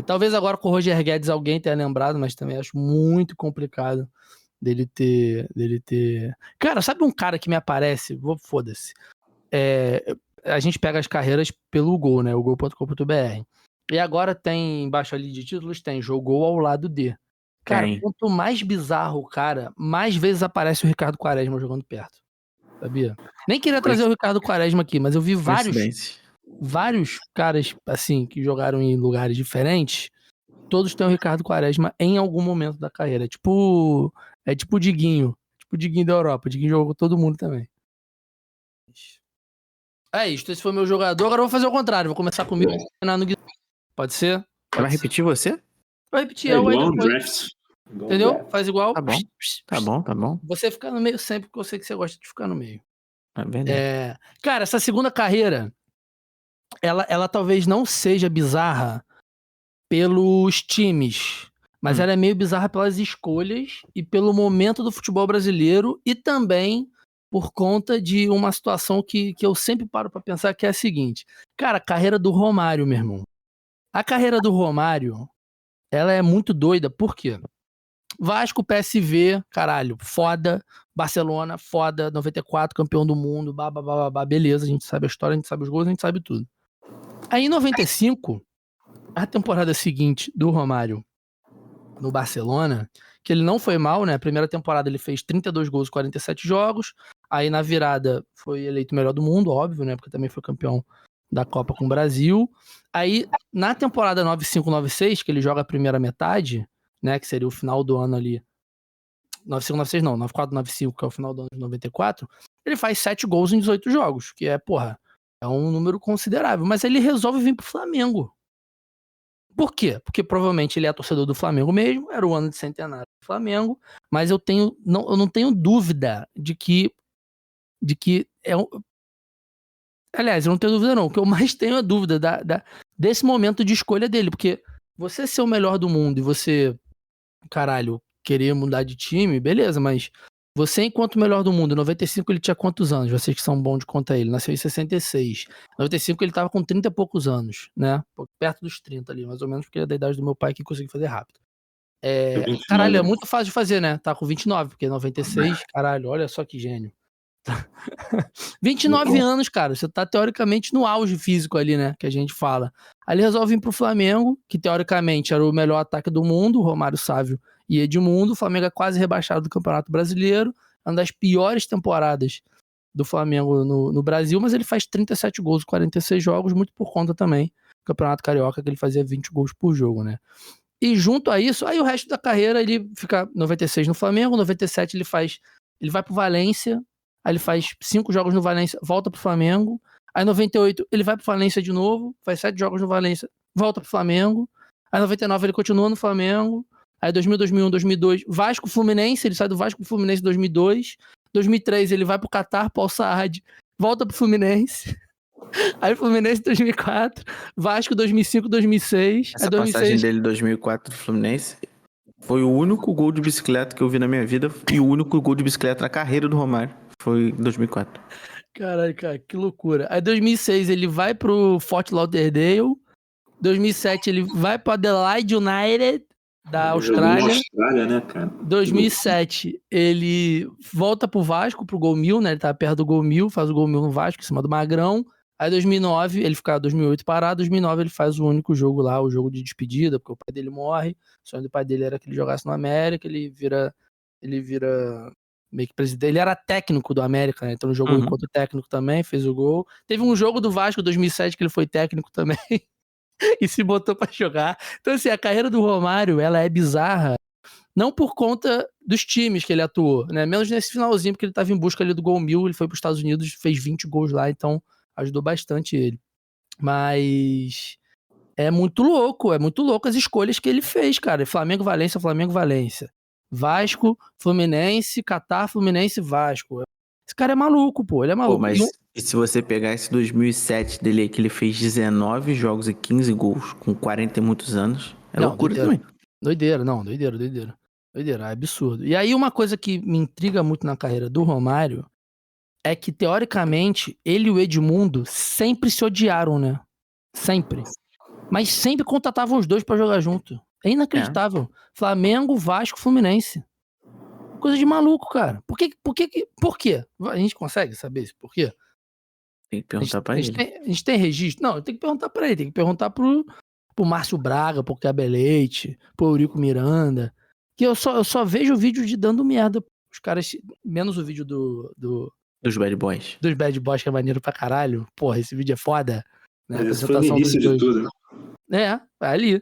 Talvez agora com o Roger Guedes alguém tenha lembrado, mas também acho muito complicado dele ter... Cara, sabe um cara que me aparece? Foda-se. A gente pega as carreiras pelo Gol, né? O gol.com.br. E agora tem, embaixo ali de títulos, tem jogou ao lado de. Cara, quanto mais bizarro o cara, mais vezes aparece o Ricardo Quaresma jogando perto. Sabia? Nem queria trazer o Ricardo Quaresma aqui, mas eu vi vários caras, assim, que jogaram em lugares diferentes. Todos têm o Ricardo Quaresma em algum momento da carreira. É tipo o Diguinho. Tipo o Diguinho da Europa. O Diguinho jogou com todo mundo também. É isso, esse foi o meu jogador. Agora eu vou fazer o contrário. Vou começar comigo. Pode ser? Vai repetir você? Vai repetir. Igual draft. Entendeu? Faz igual. Tá bom. Você fica no meio sempre, porque eu sei que você gosta de ficar no meio. É verdade. Cara, essa segunda carreira, ela talvez não seja bizarra pelos times, mas ela é meio bizarra pelas escolhas e pelo momento do futebol brasileiro e também por conta de uma situação que eu sempre paro pra pensar, que é a seguinte. Cara, a carreira do Romário, meu irmão. A carreira do Romário, ela é muito doida, por quê? Vasco, PSV, caralho, foda. Barcelona, foda. 94, campeão do mundo, beleza, a gente sabe a história, a gente sabe os gols, a gente sabe tudo. Aí em 95, a temporada seguinte do Romário no Barcelona, que ele não foi mal, né? A primeira temporada ele fez 32 gols, 47 jogos. Aí na virada foi eleito o melhor do mundo, óbvio, né? Porque também foi campeão da Copa com o Brasil. Aí na temporada 95-96, que ele joga a primeira metade, né? Que seria o final do ano ali. 95-96 não, 94-95, que é o final do ano de 94. Ele faz 7 gols em 18 jogos, que é um número considerável. Mas ele resolve vir pro Flamengo. Por quê? Porque provavelmente ele é torcedor do Flamengo mesmo, era o ano de centenário do Flamengo, mas eu não tenho dúvida de que aliás, eu não tenho dúvida não, o que eu mais tenho é dúvida desse momento de escolha dele, porque você ser o melhor do mundo e você, caralho, querer mudar de time, beleza, mas você enquanto melhor do mundo, em 95 ele tinha quantos anos? Vocês que são bons de conta ele, nasceu em 66. Em 95 ele tava com 30 e poucos anos, né? Perto dos 30 ali, mais ou menos, porque é da idade do meu pai que consegui fazer rápido. Caralho, é muito fácil de fazer, né? Tá com 29, porque 96, caralho, olha só que gênio. 29 anos, cara, você tá teoricamente no auge físico ali, né? Que a gente fala. Aí ele resolve vir pro Flamengo, que teoricamente era o melhor ataque do mundo, o Romário Sávio e Edmundo. O Flamengo é quase rebaixado do Campeonato Brasileiro. É uma das piores temporadas do Flamengo no Brasil, mas ele faz 37 gols em 46 jogos, muito por conta também do Campeonato Carioca, que ele fazia 20 gols por jogo, né? E junto a isso, aí o resto da carreira ele fica 96 no Flamengo, 97 ele vai pro Valência, aí ele faz 5 jogos no Valência, volta pro Flamengo, aí 98 ele vai pro Valência de novo, faz 7 jogos no Valência, volta pro Flamengo, aí 99 ele continua no Flamengo, aí 2000, 2001, 2002, Vasco Fluminense, ele sai do Vasco pro Fluminense em 2002, 2003 ele vai pro Qatar, pro Al Saad, volta pro Fluminense, aí Fluminense 2004, Vasco 2005, 2006, Essa aí 2006... passagem dele em 2004 do Fluminense foi o único gol de bicicleta que eu vi na minha vida e o único gol de bicicleta na carreira do Romário. Foi em 2004. Caralho, cara, que loucura. Aí 2006 ele vai pro Fort Lauderdale, 2007 ele vai pro Adelaide United da Austrália. Na Austrália, né, cara? 2007 ele volta pro Vasco, pro Gol Mil, né? Ele tá perto do Gol Mil, faz o Gol Mil no Vasco, em cima do Magrão. Aí 2009 ele fica 2008 parado, 2009 ele faz o único jogo lá, o jogo de despedida, porque o pai dele morre. O sonho do pai dele era que ele jogasse no América, ele vira meio que presidente. Ele era técnico do América, né? Então jogou enquanto técnico também, fez o gol. Teve um jogo do Vasco 2007 que ele foi técnico também e se botou pra jogar. Então assim, a carreira do Romário, ela é bizarra, não por conta dos times que ele atuou, né? Menos nesse finalzinho, porque ele tava em busca ali do Gol Mil, ele foi pros Estados Unidos, fez 20 gols lá, então ajudou bastante ele. Mas é muito louco as escolhas que ele fez, cara. Flamengo, Valência, Flamengo, Valência. Vasco, Fluminense, Qatar, Fluminense, Vasco. Esse cara é maluco, pô. Ele é maluco. Pô, mas e se você pegar esse 2007 dele aí, que ele fez 19 jogos e 15 gols com 40 e muitos anos, é loucura também. Doideira, é absurdo. E aí uma coisa que me intriga muito na carreira do Romário é que, teoricamente, ele e o Edmundo sempre se odiaram, né? Sempre. Mas sempre contratavam os dois pra jogar junto. É inacreditável. Flamengo, Vasco, Fluminense. Coisa de maluco, cara. Por quê? A gente consegue saber esse porquê? Tem que perguntar pra ele. A gente tem registro? Não, tem que perguntar pra ele. Tem que perguntar pro Márcio Braga, pro Cabelete, pro Eurico Miranda. Que eu só vejo o vídeo de dando merda. Os caras, menos o vídeo dos Bad Boys. Dos Bad Boys, que é maneiro pra caralho. Porra, esse vídeo é foda. Né? Mas esse foi o início de tudo, né? Ali.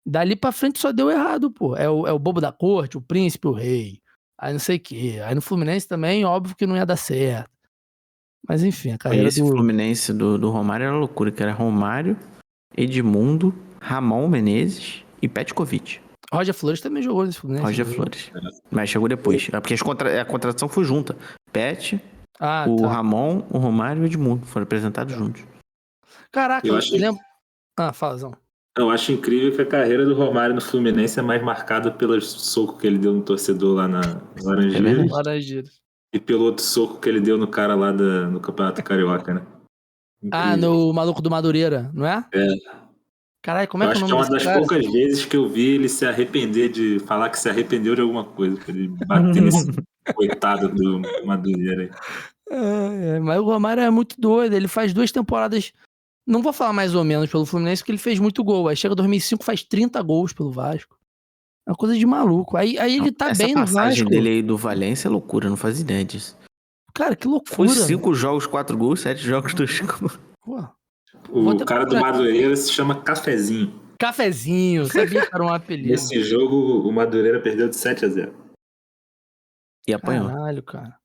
Dali pra frente só deu errado, pô. É o bobo da corte, o príncipe, o rei. Aí não sei o quê. Aí no Fluminense também, óbvio que não ia dar certo. Mas enfim, a carreira esse Fluminense do Romário era loucura, que era Romário, Edmundo, Ramon Menezes e Petkovic. Roger Flores também jogou nesse Fluminense. Roger Flores. Mas chegou depois. Porque a contratação foi junta. Pet, Ramon, o Romário e o Edmundo foram apresentados juntos. Caraca, eu lembro... fala, Zão. Eu acho incrível que a carreira do Romário no Fluminense é mais marcada pelo soco que ele deu no torcedor lá na Laranjeiras. E pelo outro soco que ele deu no cara lá no Campeonato Carioca, né? Incrível. No maluco do Madureira, não é? É. Caralho, como é que é o nome desse cara? Acho que é uma das poucas vezes que eu vi ele se arrepender de falar que se arrependeu de alguma coisa. Que ele bater nesse coitado do Madureira aí. Mas o Romário é muito doido. Ele faz 2 temporadas... Não vou falar mais ou menos pelo Fluminense, porque ele fez muito gol. Aí chega 2005, faz 30 gols pelo Vasco. É uma coisa de maluco. Aí ele tá bem no Vasco. Essa passagem dele aí do Valência é loucura, não faz ideia disso. Cara, que loucura. Foi 5 jogos, 4 gols, 7 jogos, 2 gols. O cara do Madureira se chama Cafezinho. Cafezinho, sabia que era um apelido. Nesse jogo, o Madureira perdeu de 7-0. E apanhou. Caralho, cara.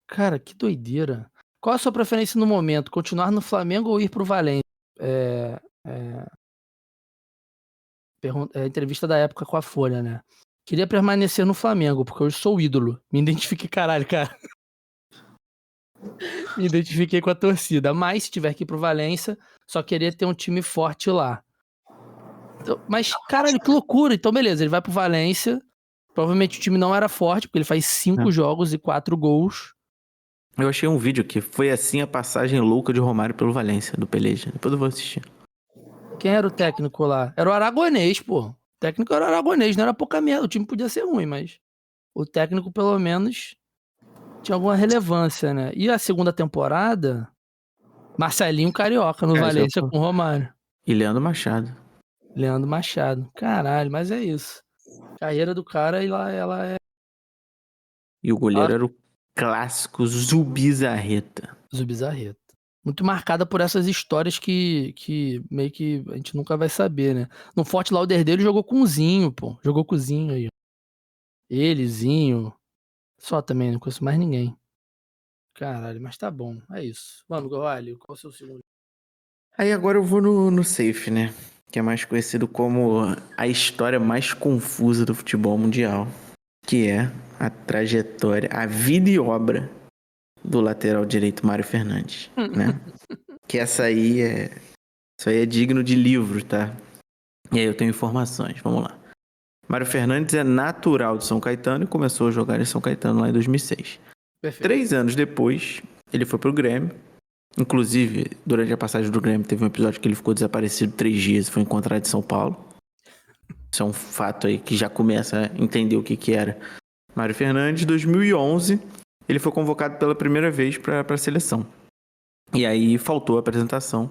Cara, que doideira. Qual a sua preferência no momento? Continuar no Flamengo ou ir pro Valência? Entrevista da época com a Folha, né? Queria permanecer no Flamengo, porque eu sou o ídolo. Me identifiquei, caralho, cara. Me identifiquei com a torcida. Mas, se tiver que ir pro Valência, só queria ter um time forte lá. Então, mas, caralho, que loucura. Então, beleza, ele vai pro Valência. Provavelmente o time não era forte, porque ele faz 5 jogos e 4 gols. Eu achei um vídeo que foi assim a passagem louca de Romário pelo Valência, do Peleja. Depois eu vou assistir. Quem era o técnico lá? Era o Aragonês, pô. O técnico era o Aragonês, não era pouca merda. O time podia ser ruim, mas o técnico, pelo menos, tinha alguma relevância, né? E a segunda temporada, Marcelinho Carioca no Valência com o Romário. E Leandro Machado. Leandro Machado. Caralho, mas é isso. Carreira do cara, ela é E o goleiro era o clássico Zubizarreta. Zubizarreta. Muito marcada por essas histórias que meio que a gente nunca vai saber, né? No Fort Lauderdale jogou com o Zinho, pô. Jogou com o Zinho aí. Ele, Zinho. Só também, não conheço mais ninguém. Caralho, mas tá bom. É isso. Vamos, Goralho. Qual é o seu segundo? Aí agora eu vou no Safe, né? Que é mais conhecido como a história mais confusa do futebol mundial. Que é a trajetória, a vida e obra do lateral direito Mário Fernandes, né? Que Isso aí é digno de livro, tá? E aí eu tenho informações, vamos lá. Mário Fernandes é natural de São Caetano e começou a jogar em São Caetano lá em 2006. Perfeito. 3 anos depois, ele foi pro Grêmio. Inclusive, durante a passagem do Grêmio, teve um episódio que ele ficou desaparecido 3 dias e foi encontrado em São Paulo. Isso é um fato aí que já começa a entender o que era Mário Fernandes. Em 2011, ele foi convocado pela primeira vez para a seleção. E aí faltou a apresentação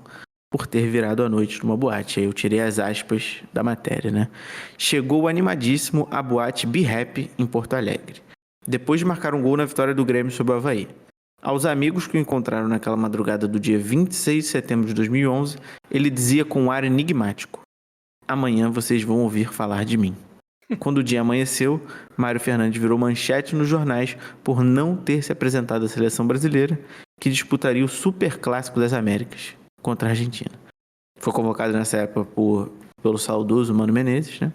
por ter virado a noite numa boate. Aí eu tirei as aspas da matéria, né? Chegou animadíssimo à boate Be Happy em Porto Alegre, depois de marcar um gol na vitória do Grêmio sobre o Avaí. Aos amigos que o encontraram naquela madrugada do dia 26 de setembro de 2011, ele dizia com um ar enigmático: amanhã vocês vão ouvir falar de mim. Quando o dia amanheceu, Mário Fernandes virou manchete nos jornais por não ter se apresentado à seleção brasileira, que disputaria o Superclássico das Américas contra a Argentina. Foi convocado nessa época pelo saudoso Mano Menezes, né?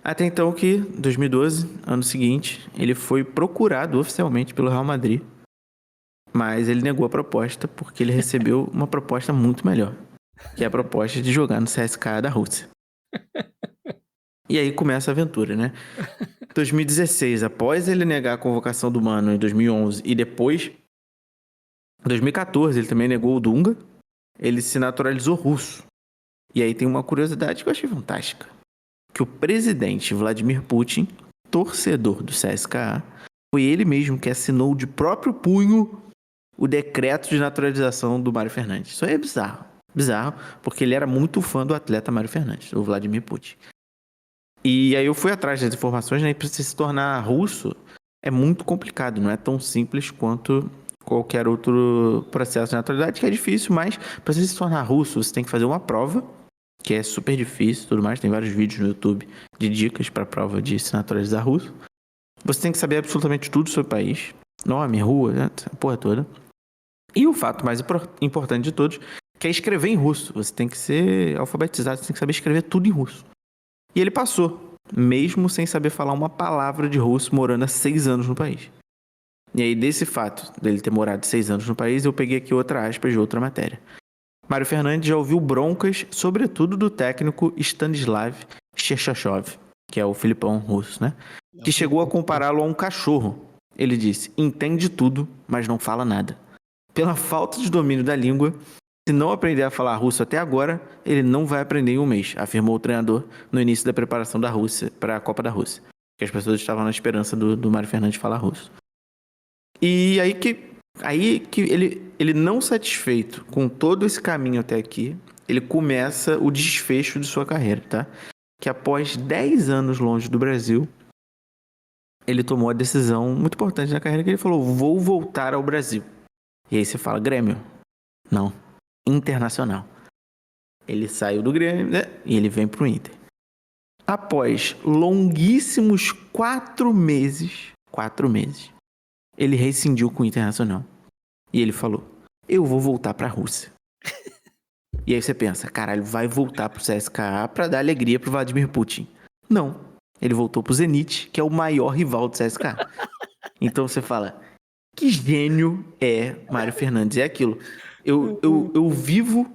Até então que, em 2012, ano seguinte, ele foi procurado oficialmente pelo Real Madrid, mas ele negou a proposta porque ele recebeu uma proposta muito melhor, que é a proposta de jogar no CSKA da Rússia. E aí começa a aventura, né? 2016, após ele negar a convocação do Mano em 2011 e depois, em 2014, ele também negou o Dunga, ele se naturalizou russo. E aí tem uma curiosidade que eu achei fantástica, que o presidente Vladimir Putin, torcedor do CSKA, foi ele mesmo que assinou de próprio punho o decreto de naturalização do Mário Fernandes. Isso aí é bizarro. Bizarro, porque ele era muito fã do atleta Mário Fernandes, o Vladimir Putin. E aí eu fui atrás das informações, né? E para você se tornar russo é muito complicado, não é tão simples quanto qualquer outro processo de naturalidade, que é difícil, mas para você se tornar russo, você tem que fazer uma prova, que é super difícil e tudo mais. Tem vários vídeos no YouTube de dicas para a prova de se naturalizar russo. Você tem que saber absolutamente tudo sobre o país, nome, rua, né? A porra toda. E o fato mais importante de todos, que é escrever em russo. Você tem que ser alfabetizado, você tem que saber escrever tudo em russo. E ele passou, mesmo sem saber falar uma palavra de russo, morando há 6 anos no país. E aí, desse fato dele ter morado 6 anos no país, eu peguei aqui outra aspas de outra matéria. Mário Fernandes já ouviu broncas, sobretudo do técnico Stanislav Cherchachov, que é o Filipão russo, né? Que chegou a compará-lo a um cachorro. Ele disse: entende tudo, mas não fala nada. Pela falta de domínio da língua, se não aprender a falar russo até agora, ele não vai aprender em um mês, afirmou o treinador no início da preparação da Rússia para a Copa da Rússia. Que as pessoas estavam na esperança do Mário Fernandes falar russo. E aí que ele não satisfeito com todo esse caminho até aqui, ele começa o desfecho de sua carreira, tá? Que após 10 anos longe do Brasil, ele tomou a decisão muito importante na carreira, que ele falou: vou voltar ao Brasil. E aí você fala: Grêmio? Não. Internacional. Ele saiu do Grêmio, né? E ele vem pro Inter. Após longuíssimos 4 meses, ele rescindiu com o Internacional. E ele falou: eu vou voltar pra Rússia. E aí você pensa: caralho, vai voltar pro CSKA pra dar alegria pro Vladimir Putin. Não. Ele voltou pro Zenit, que é o maior rival do CSKA. Então você fala: que gênio é Mário Fernandes? É aquilo. Eu vivo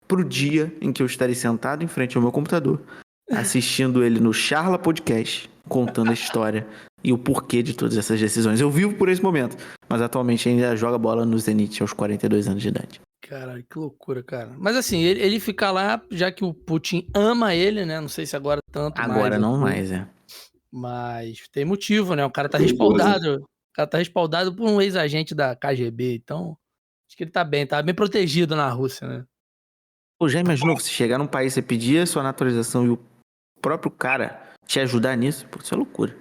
pro dia em que eu estarei sentado em frente ao meu computador, assistindo ele no Charla Podcast, contando a história e o porquê de todas essas decisões. Eu vivo por esse momento, mas atualmente ainda joga bola no Zenit aos 42 anos de idade. Caralho, que loucura, cara. Mas assim, ele fica lá, já que o Putin ama ele, né? Não sei se agora tanto mais. Agora não mais, é. Mas tem motivo, né? O cara tá respaldado. O cara tá respaldado por um ex-agente da KGB, então acho que ele tá bem protegido na Rússia, né? Pô, já imaginou você chegar num país, você pedir a sua naturalização e o próprio cara te ajudar nisso? Pô, isso é loucura.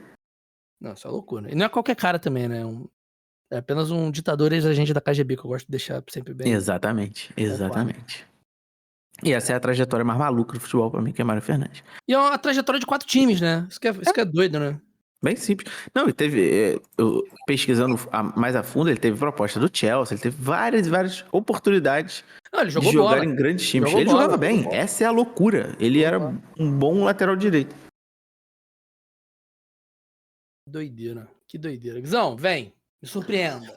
Não, isso é loucura. E não é qualquer cara também, né? É apenas um ditador ex-agente da KGB, que eu gosto de deixar sempre bem. Exatamente. E essa é a trajetória mais maluca do futebol pra mim, que é Mário Fernandes. E é uma trajetória de 4 times, né? Isso que é doido, né? Bem simples. Não, ele teve, eu, pesquisando mais a fundo, ele teve proposta do Chelsea, ele teve várias oportunidades Não, ele de jogou jogar bola. em grandes times. Jogou Ele bola, jogava bem, jogou bola. essa é a loucura. Ele era um bom lateral direito. Doideira. Que doideira. Guizão, vem. Me surpreenda.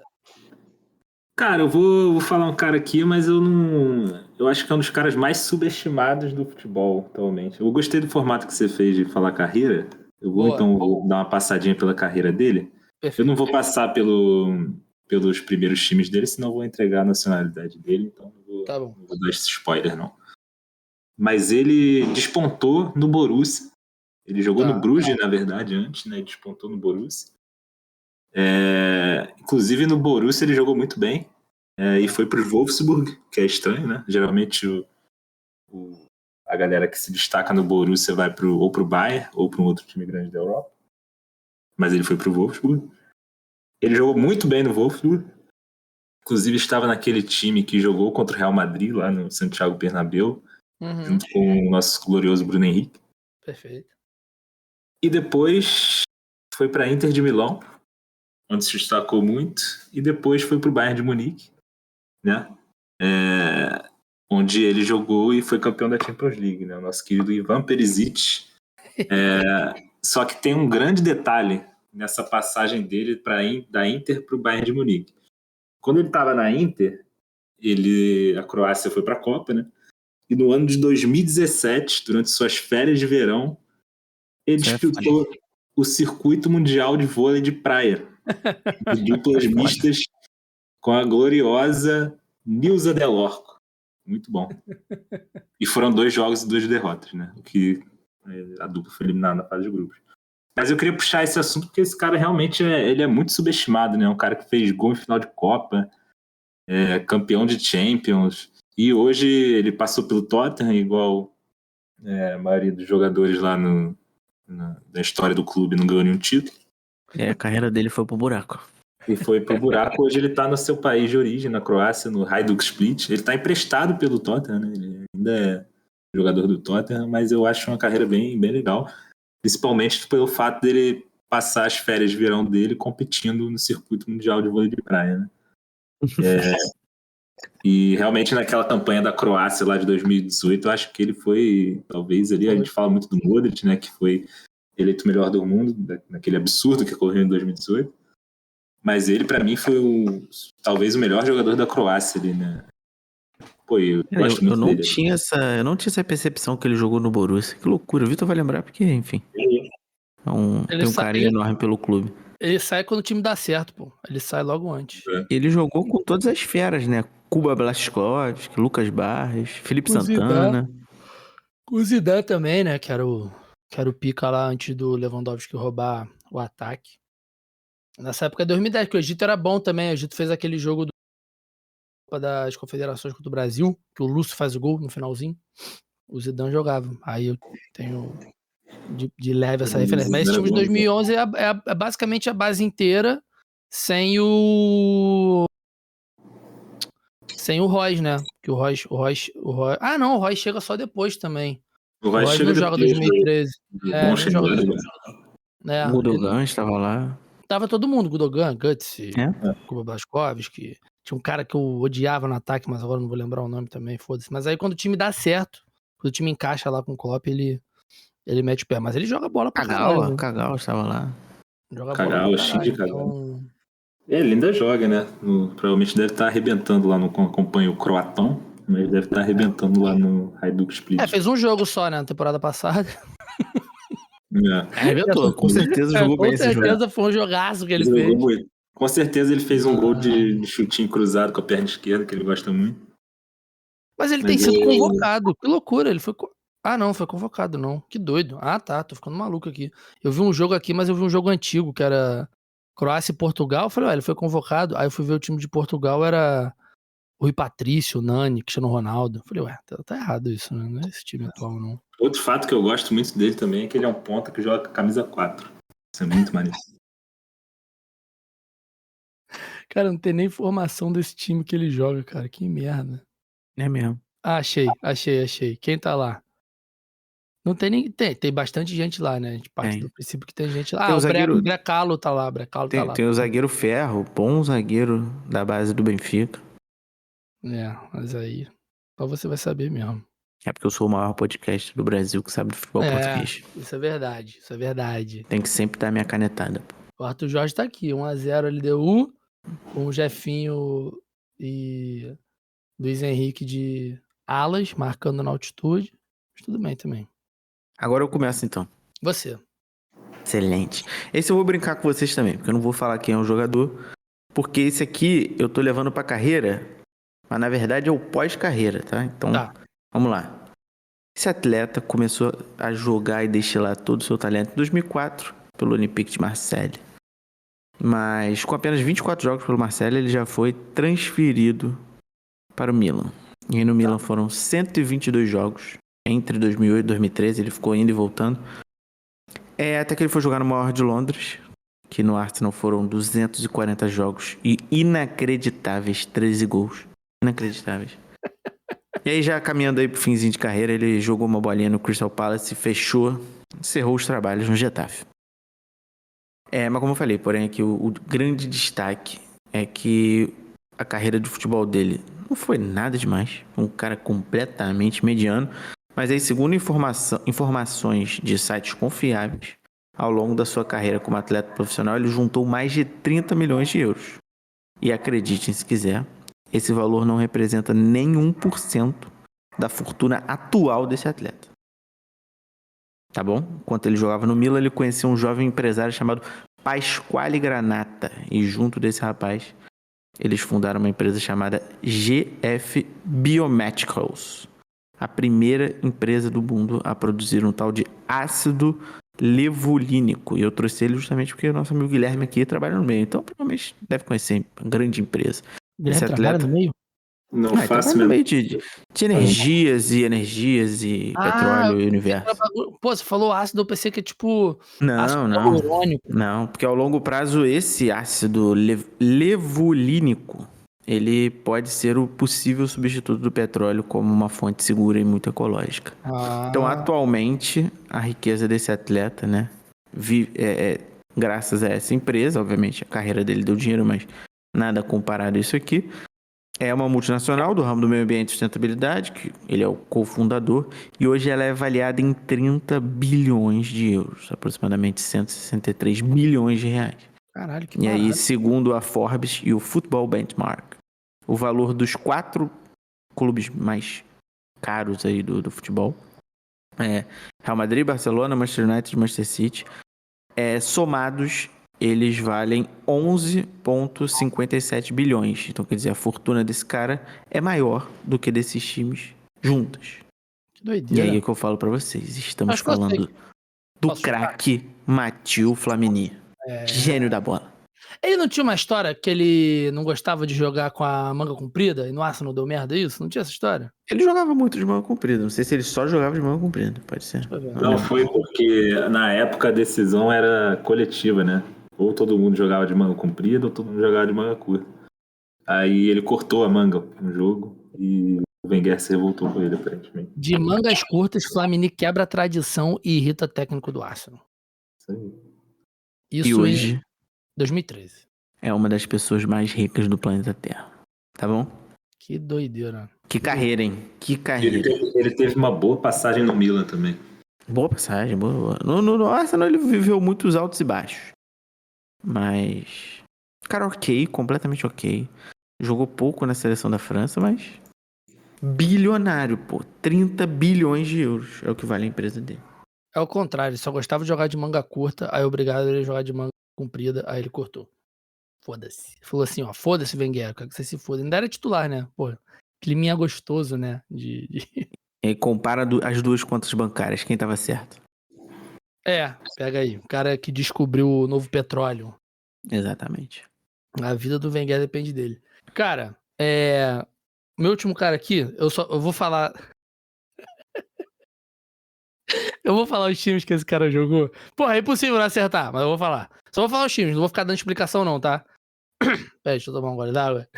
Cara, eu vou falar um cara aqui, mas eu não. Eu acho que é um dos caras mais subestimados do futebol atualmente. Eu gostei do formato que você fez de falar carreira. Eu vou Boa. então dar uma passadinha pela carreira dele. Perfeito. Eu não vou passar pelos primeiros times dele, senão eu vou entregar a nacionalidade dele. Então Tá bom. não vou dar esse spoiler, não. Mas ele despontou no Borussia. Ele jogou no Bruges, na verdade, antes, né? Ele despontou no Borussia. Inclusive no Borussia ele jogou muito bem. E foi pro Wolfsburg, que é estranho, né? Geralmente a galera que se destaca no Borussia vai ou pro Bayern ou para um outro time grande da Europa. Mas ele foi pro Wolfsburg. Ele jogou muito bem no Wolfsburg. Inclusive estava naquele time que jogou contra o Real Madrid lá no Santiago Bernabéu, junto com o nosso glorioso Bruno Henrique. Perfeito. E depois foi para Inter de Milão, onde se destacou muito, e depois foi pro Bayern de Munique, né? Onde ele jogou e foi campeão da Champions League, né? O nosso querido Ivan Perisic. Só que tem um grande detalhe nessa passagem dele da Inter para o Bayern de Munique. Quando ele estava na Inter, a Croácia foi para a Copa, né? E no ano de 2017, durante suas férias de verão, ele disputou o circuito mundial de vôlei de praia, de duplas mistas, com a gloriosa Nilza Delorco. Muito bom. E foram 2 jogos e 2 derrotas, né? O que a dupla foi eliminada na fase de grupos. Mas eu queria puxar esse assunto porque esse cara realmente ele é muito subestimado, né? Um cara que fez gol em final de Copa, campeão de Champions, e hoje ele passou pelo Tottenham, igual a maioria dos jogadores lá na história do clube, não ganhou nenhum título. A carreira dele foi pro buraco. E foi pro buraco. Hoje ele tá no seu país de origem, na Croácia, no Hajduk Split. Ele tá emprestado pelo Tottenham, né? Ele ainda é jogador do Tottenham, mas eu acho uma carreira bem, bem legal. Principalmente pelo fato dele passar as férias de verão dele competindo no circuito mundial de vôlei de praia, né? E realmente naquela campanha da Croácia lá de 2018, eu acho que ele foi, talvez ali, a gente fala muito do Modric, né? Que foi eleito o melhor do mundo, naquele absurdo que ocorreu em 2018. Mas ele, pra mim, foi talvez o melhor jogador da Croácia ali, né? Pô, eu gosto muito dele. Eu não tinha essa percepção que ele jogou no Borussia. Que loucura. O Vitor vai lembrar porque, enfim. Tem um carinho enorme pelo clube. Ele sai quando o time dá certo, pô. Ele sai logo antes. Ele jogou com todas as feras, né? Kuba Blašković, Lucas Barros, Felipe Santana. O Zidane também, né? Que era o pica lá antes do Lewandowski roubar o ataque. Nessa época de 2010, que o Egito era bom também. O Egito fez aquele jogo das Confederações contra o Brasil, que o Lúcio faz o gol no finalzinho. O Zidane jogava. Aí eu tenho de leve essa referência. Mas esse time de 2011 é basicamente a base inteira sem o Royce, né? Que o Royce... Ah, não, o Royce chega só depois também. O Royce não joga 2013. Não joga 2013. O Gundogan estava lá. Tava todo mundo, Gundogan, Guts, Kuba Blašković, tinha um cara que eu odiava no ataque, mas agora não vou lembrar o nome também, foda-se. Mas aí quando o time dá certo, quando o time encaixa lá com o Klopp, ele mete o pé. Mas ele joga bola pra caralho. Kagawa estava lá. Joga Kagawa, bola Shinji Kagawa. Ele ainda joga, né? Provavelmente deve estar arrebentando lá, não acompanha o croatão, mas deve estar arrebentando lá no Hajduk Split. Fez um jogo só, né, na temporada passada. Arrebentou, com certeza jogou bem esse jogo. Com certeza foi um jogaço que ele fez. Muito. Com certeza ele fez um gol de chutinho cruzado com a perna esquerda, que ele gosta muito. Mas ele tem sido convocado. Que loucura, ele foi... Ah, não, foi convocado, não. Que doido. Ah, tá, tô ficando maluco aqui. Eu vi um jogo aqui, mas eu vi um jogo antigo, que era Croácia e Portugal. Eu falei, ele foi convocado. Aí eu fui ver o time de Portugal, era Rui Patrício, Nani, Cristiano Ronaldo. Eu falei, ué, tá errado isso, né? Não é esse time atual, não. Outro fato que eu gosto muito dele também é que ele é um ponta que joga com a camisa 4. Isso é muito maneiro. Cara, não tem nem informação desse time que ele joga, cara. Que merda. É mesmo. Ah, achei. Quem tá lá? Não tem nem. Tem bastante gente lá, né? A gente parte Tem. do princípio que tem gente lá. Tem Ah, o o zagueiro- Brecalo tá lá. Brecalo tá lá. Tem o zagueiro Ferro, bom zagueiro da base do Benfica. É, mas aí. Só você vai saber mesmo. É porque eu sou o maior podcast do Brasil que sabe de futebol português. Isso é verdade. Tem que sempre dar minha canetada. O Arthur Jorge tá aqui, 1x0 LDU, com o Jefinho e Luiz Henrique de alas, marcando na altitude. Mas tudo bem também. Agora eu começo então. Você. Excelente. Esse eu vou brincar com vocês também, porque eu não vou falar quem é o jogador, porque esse aqui eu tô levando pra carreira, mas na verdade é o pós-carreira, tá? Então, Tá. vamos lá. Esse atleta começou a jogar e destilar todo o seu talento em 2004 pelo Olympique de Marseille. Mas com apenas 24 jogos pelo Marseille, ele já foi transferido para o Milan. E aí no Milan foram 122 jogos. Entre 2008 e 2013, ele ficou indo e voltando. Até que ele foi jogar no maior de Londres, que no Arsenal foram 240 jogos e inacreditáveis 13 gols. Inacreditáveis. E aí já caminhando aí pro finzinho de carreira, ele jogou uma bolinha no Crystal Palace e encerrou os trabalhos no Getafe. Mas como eu falei, porém aqui o grande destaque é que a carreira de futebol dele não foi nada demais. Um cara completamente mediano. Mas aí, segundo informações de sites confiáveis, ao longo da sua carreira como atleta profissional, ele juntou mais de 30 milhões de euros. E acreditem se quiser, esse valor não representa nem 1% da fortuna atual desse atleta. Tá bom? Enquanto ele jogava no Milan, ele conheceu um jovem empresário chamado Pasquale Granata. E junto desse rapaz, eles fundaram uma empresa chamada GF Biomedicals. A primeira empresa do mundo a produzir um tal de ácido levulínico. E eu trouxe ele justamente porque o nosso amigo Guilherme aqui trabalha no meio. Então, provavelmente, deve conhecer uma grande empresa. Guilherme trabalha no meio? Não faço no mesmo. meio de energias e petróleo e universo. Pô, você falou ácido, eu pensei que é tipo ácido Não. hialurônico. Não, porque ao longo prazo esse ácido levulínico, ele pode ser o possível substituto do petróleo como uma fonte segura e muito ecológica. Então, atualmente, a riqueza desse atleta, né, graças a essa empresa, obviamente, a carreira dele deu dinheiro, mas nada comparado a isso aqui. É uma multinacional do ramo do meio ambiente e sustentabilidade, que ele é o cofundador, e hoje ela é avaliada em 30 bilhões de euros, aproximadamente 163 bilhões de reais. Caralho, que E barato. aí, segundo a Forbes e o Football Benchmark, o valor dos 4 clubes mais caros aí do futebol, Real Madrid, Barcelona, Manchester United e Manchester City, somados, eles valem 11,57 bilhões. Então, quer dizer, a fortuna desse cara é maior do que desses times juntos. Que doideira. E aí é que eu falo pra vocês, estamos Acho que eu sei. falando do Posso craque Matteo Flamini. Gênio da bola. Ele não tinha uma história que ele não gostava de jogar com a manga comprida e no Arsenal deu merda isso? Não tinha essa história? Ele jogava muito de manga comprida. Não sei se ele só jogava de manga comprida. Pode ser. Deixa eu ver. Não, foi porque na época a decisão era coletiva, né? Ou todo mundo jogava de manga comprida ou todo mundo jogava de manga curta. Aí ele cortou a manga no jogo e o Wenger se revoltou com ele, aparentemente. De mangas curtas, Flamini quebra a tradição e irrita técnico do Arsenal. Isso aí. E Isso hoje em 2013. é uma das pessoas mais ricas do planeta Terra. Tá bom? Que doideira. Que carreira, hein? Que carreira. Ele teve uma boa passagem no Milan também. Boa passagem, boa. No Arsenal ele viveu muitos altos e baixos. Mas... cara, ok, completamente ok. Jogou pouco na seleção da França, mas... bilionário, pô. 30 bilhões de euros é o que vale a empresa dele. É o contrário, ele só gostava de jogar de manga curta, aí obrigado ele a jogar de manga comprida, aí ele cortou. Foda-se. Falou assim, ó, foda-se, Wenger, quero que você se foda. Ainda era titular, né? Pô, climinha gostoso, né? E aí compara as duas contas bancárias, quem tava certo? Pega aí. O cara que descobriu o novo petróleo. Exatamente. A vida do Wenger depende dele. Cara, meu último cara aqui, eu vou falar. Eu vou falar os times que esse cara jogou. Porra, é impossível não acertar, mas eu vou falar. Só vou falar os times, não vou ficar dando explicação, não, tá? Pera, deixa eu tomar um gole d'água.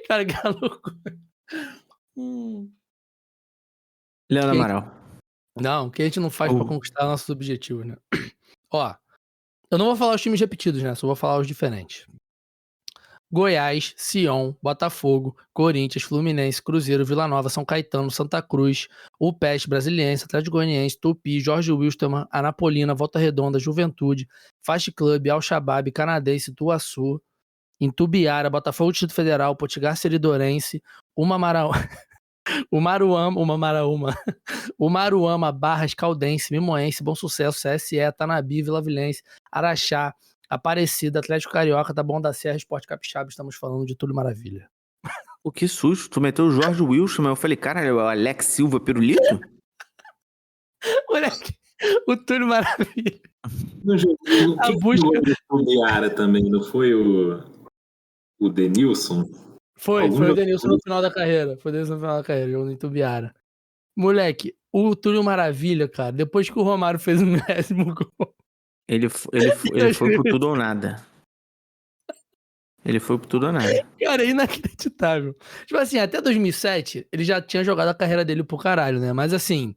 Cara, que louco. Leandro Que- Amaral. Não, o que a gente não faz pra conquistar nossos objetivos, né? Ó, eu não vou falar os times repetidos, né? Só vou falar os diferentes. Goiás, Sion, Botafogo, Corinthians, Fluminense, Cruzeiro, Vila Nova, São Caetano, Santa Cruz, UPESP, Brasiliense, Atlético Goianiense, Tupi, Jorge Wilstermann, Anapolina, Volta Redonda, Juventude, Fast Club, Al-Shabaab, Canadense, Tuaçu, Intubiara, Botafogo Distrito Federal, Potigar Seridorense, Umaruama, Barras, Caldense, Mimoense, Bom Sucesso, CSE, Tanabi, Vila Vilense, Araxá, Aparecida, Atlético Carioca, Taboão da Serra, Esporte Capixaba, estamos falando de Túlio Maravilha. Pô, que susto. Tu meteu o Jorge Wilson, mas eu falei, cara, é o Alex Silva Pirulito? Moleque, o Túlio Maravilha. No jogo, A quem busca- jogou no Tubiara também, não foi o Denilson? Foi Algum o jogo- Denilson no final da carreira. Foi o Denilson no final da carreira, jogando em Tubiara. Moleque, o Túlio Maravilha, cara, depois que o Romário fez o 10º gol. Ele foi pro tudo ou nada. Ele foi pro tudo ou nada. Cara, é inacreditável. Tipo assim, até 2007, ele já tinha jogado a carreira dele pro caralho, né? Mas assim,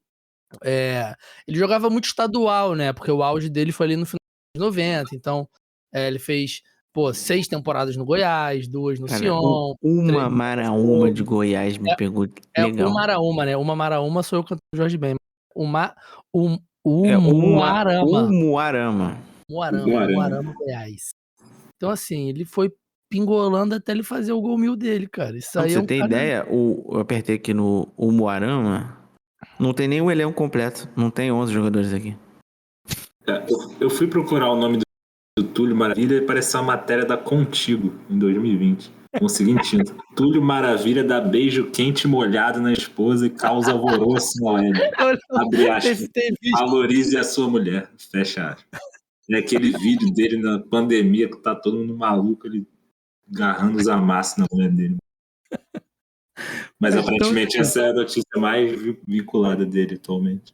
ele jogava muito estadual, né? Porque o auge dele foi ali no final dos 90. Então, ele fez, 6 temporadas no Goiás, 2 no Cara, Sion. uma 3 Maraúma de Goiás me pegou legal. Uma Maraúma, né? Uma Maraúma sou eu cantando Jorge Ben. É Umuarama. Umuarama. Umuarama, Goiás. Então, assim, ele foi pingolando até ele fazer o gol 1000 dele, cara. Isso Pra aí você é um ter cara... ideia, eu apertei aqui no Umuarama, não tem nem o elenco completo. Não tem 11 jogadores aqui. Eu fui procurar o nome do Túlio Maravilha e apareceu uma matéria da Contigo, em 2020. Com o seguinte título: Túlio Maravilha dá beijo quente e molhado na esposa e causa alvoroço na web. Abre aspas. Tem vídeo. Valorize a sua mulher. Fecha aspas. É aquele vídeo dele na pandemia que tá todo mundo maluco, ele agarrando os amassos na mulher dele. Mas aparentemente essa é a notícia mais vinculada dele atualmente.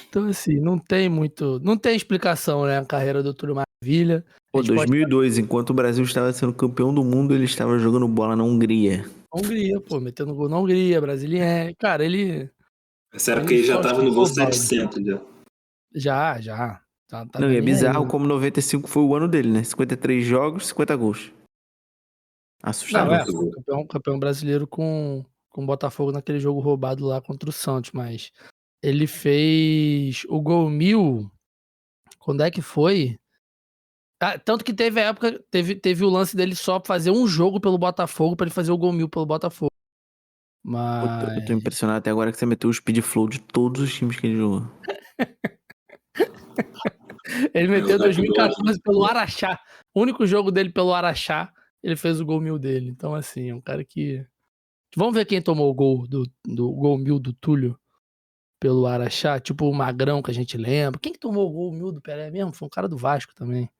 Então, assim, não tem explicação, né? A carreira do Túlio Maravilha. Pô, 2002, enquanto o Brasil estava sendo campeão do mundo, ele estava jogando bola na Hungria. Hungria, metendo gol na Hungria, brasileiro. Cara, ele... Essa época ele já tava no voo 700 já. Já. Tá Não, e é bizarro aí, né? como 95 foi o ano dele, né? 53 jogos, 50 gols. Assustador. Não, campeão brasileiro com o Botafogo naquele jogo roubado lá contra o Santos, mas ele fez o gol 1000. Quando é que foi? Tanto que teve a época, teve o lance dele só fazer um jogo pelo Botafogo pra ele fazer o gol 1000 pelo Botafogo. Mas... Eu tô impressionado até agora que você meteu o speed flow de todos os times que ele jogou. Ele meteu em 2014 pelo Araxá. O único jogo dele pelo Araxá, ele fez o gol 1000 dele. Então, assim, é um cara que... Vamos ver quem tomou o gol do gol 1000 do Túlio pelo Araxá. Tipo o Magrão, que a gente lembra. Quem que tomou o gol 1000 do Pelé mesmo? Foi um cara do Vasco também.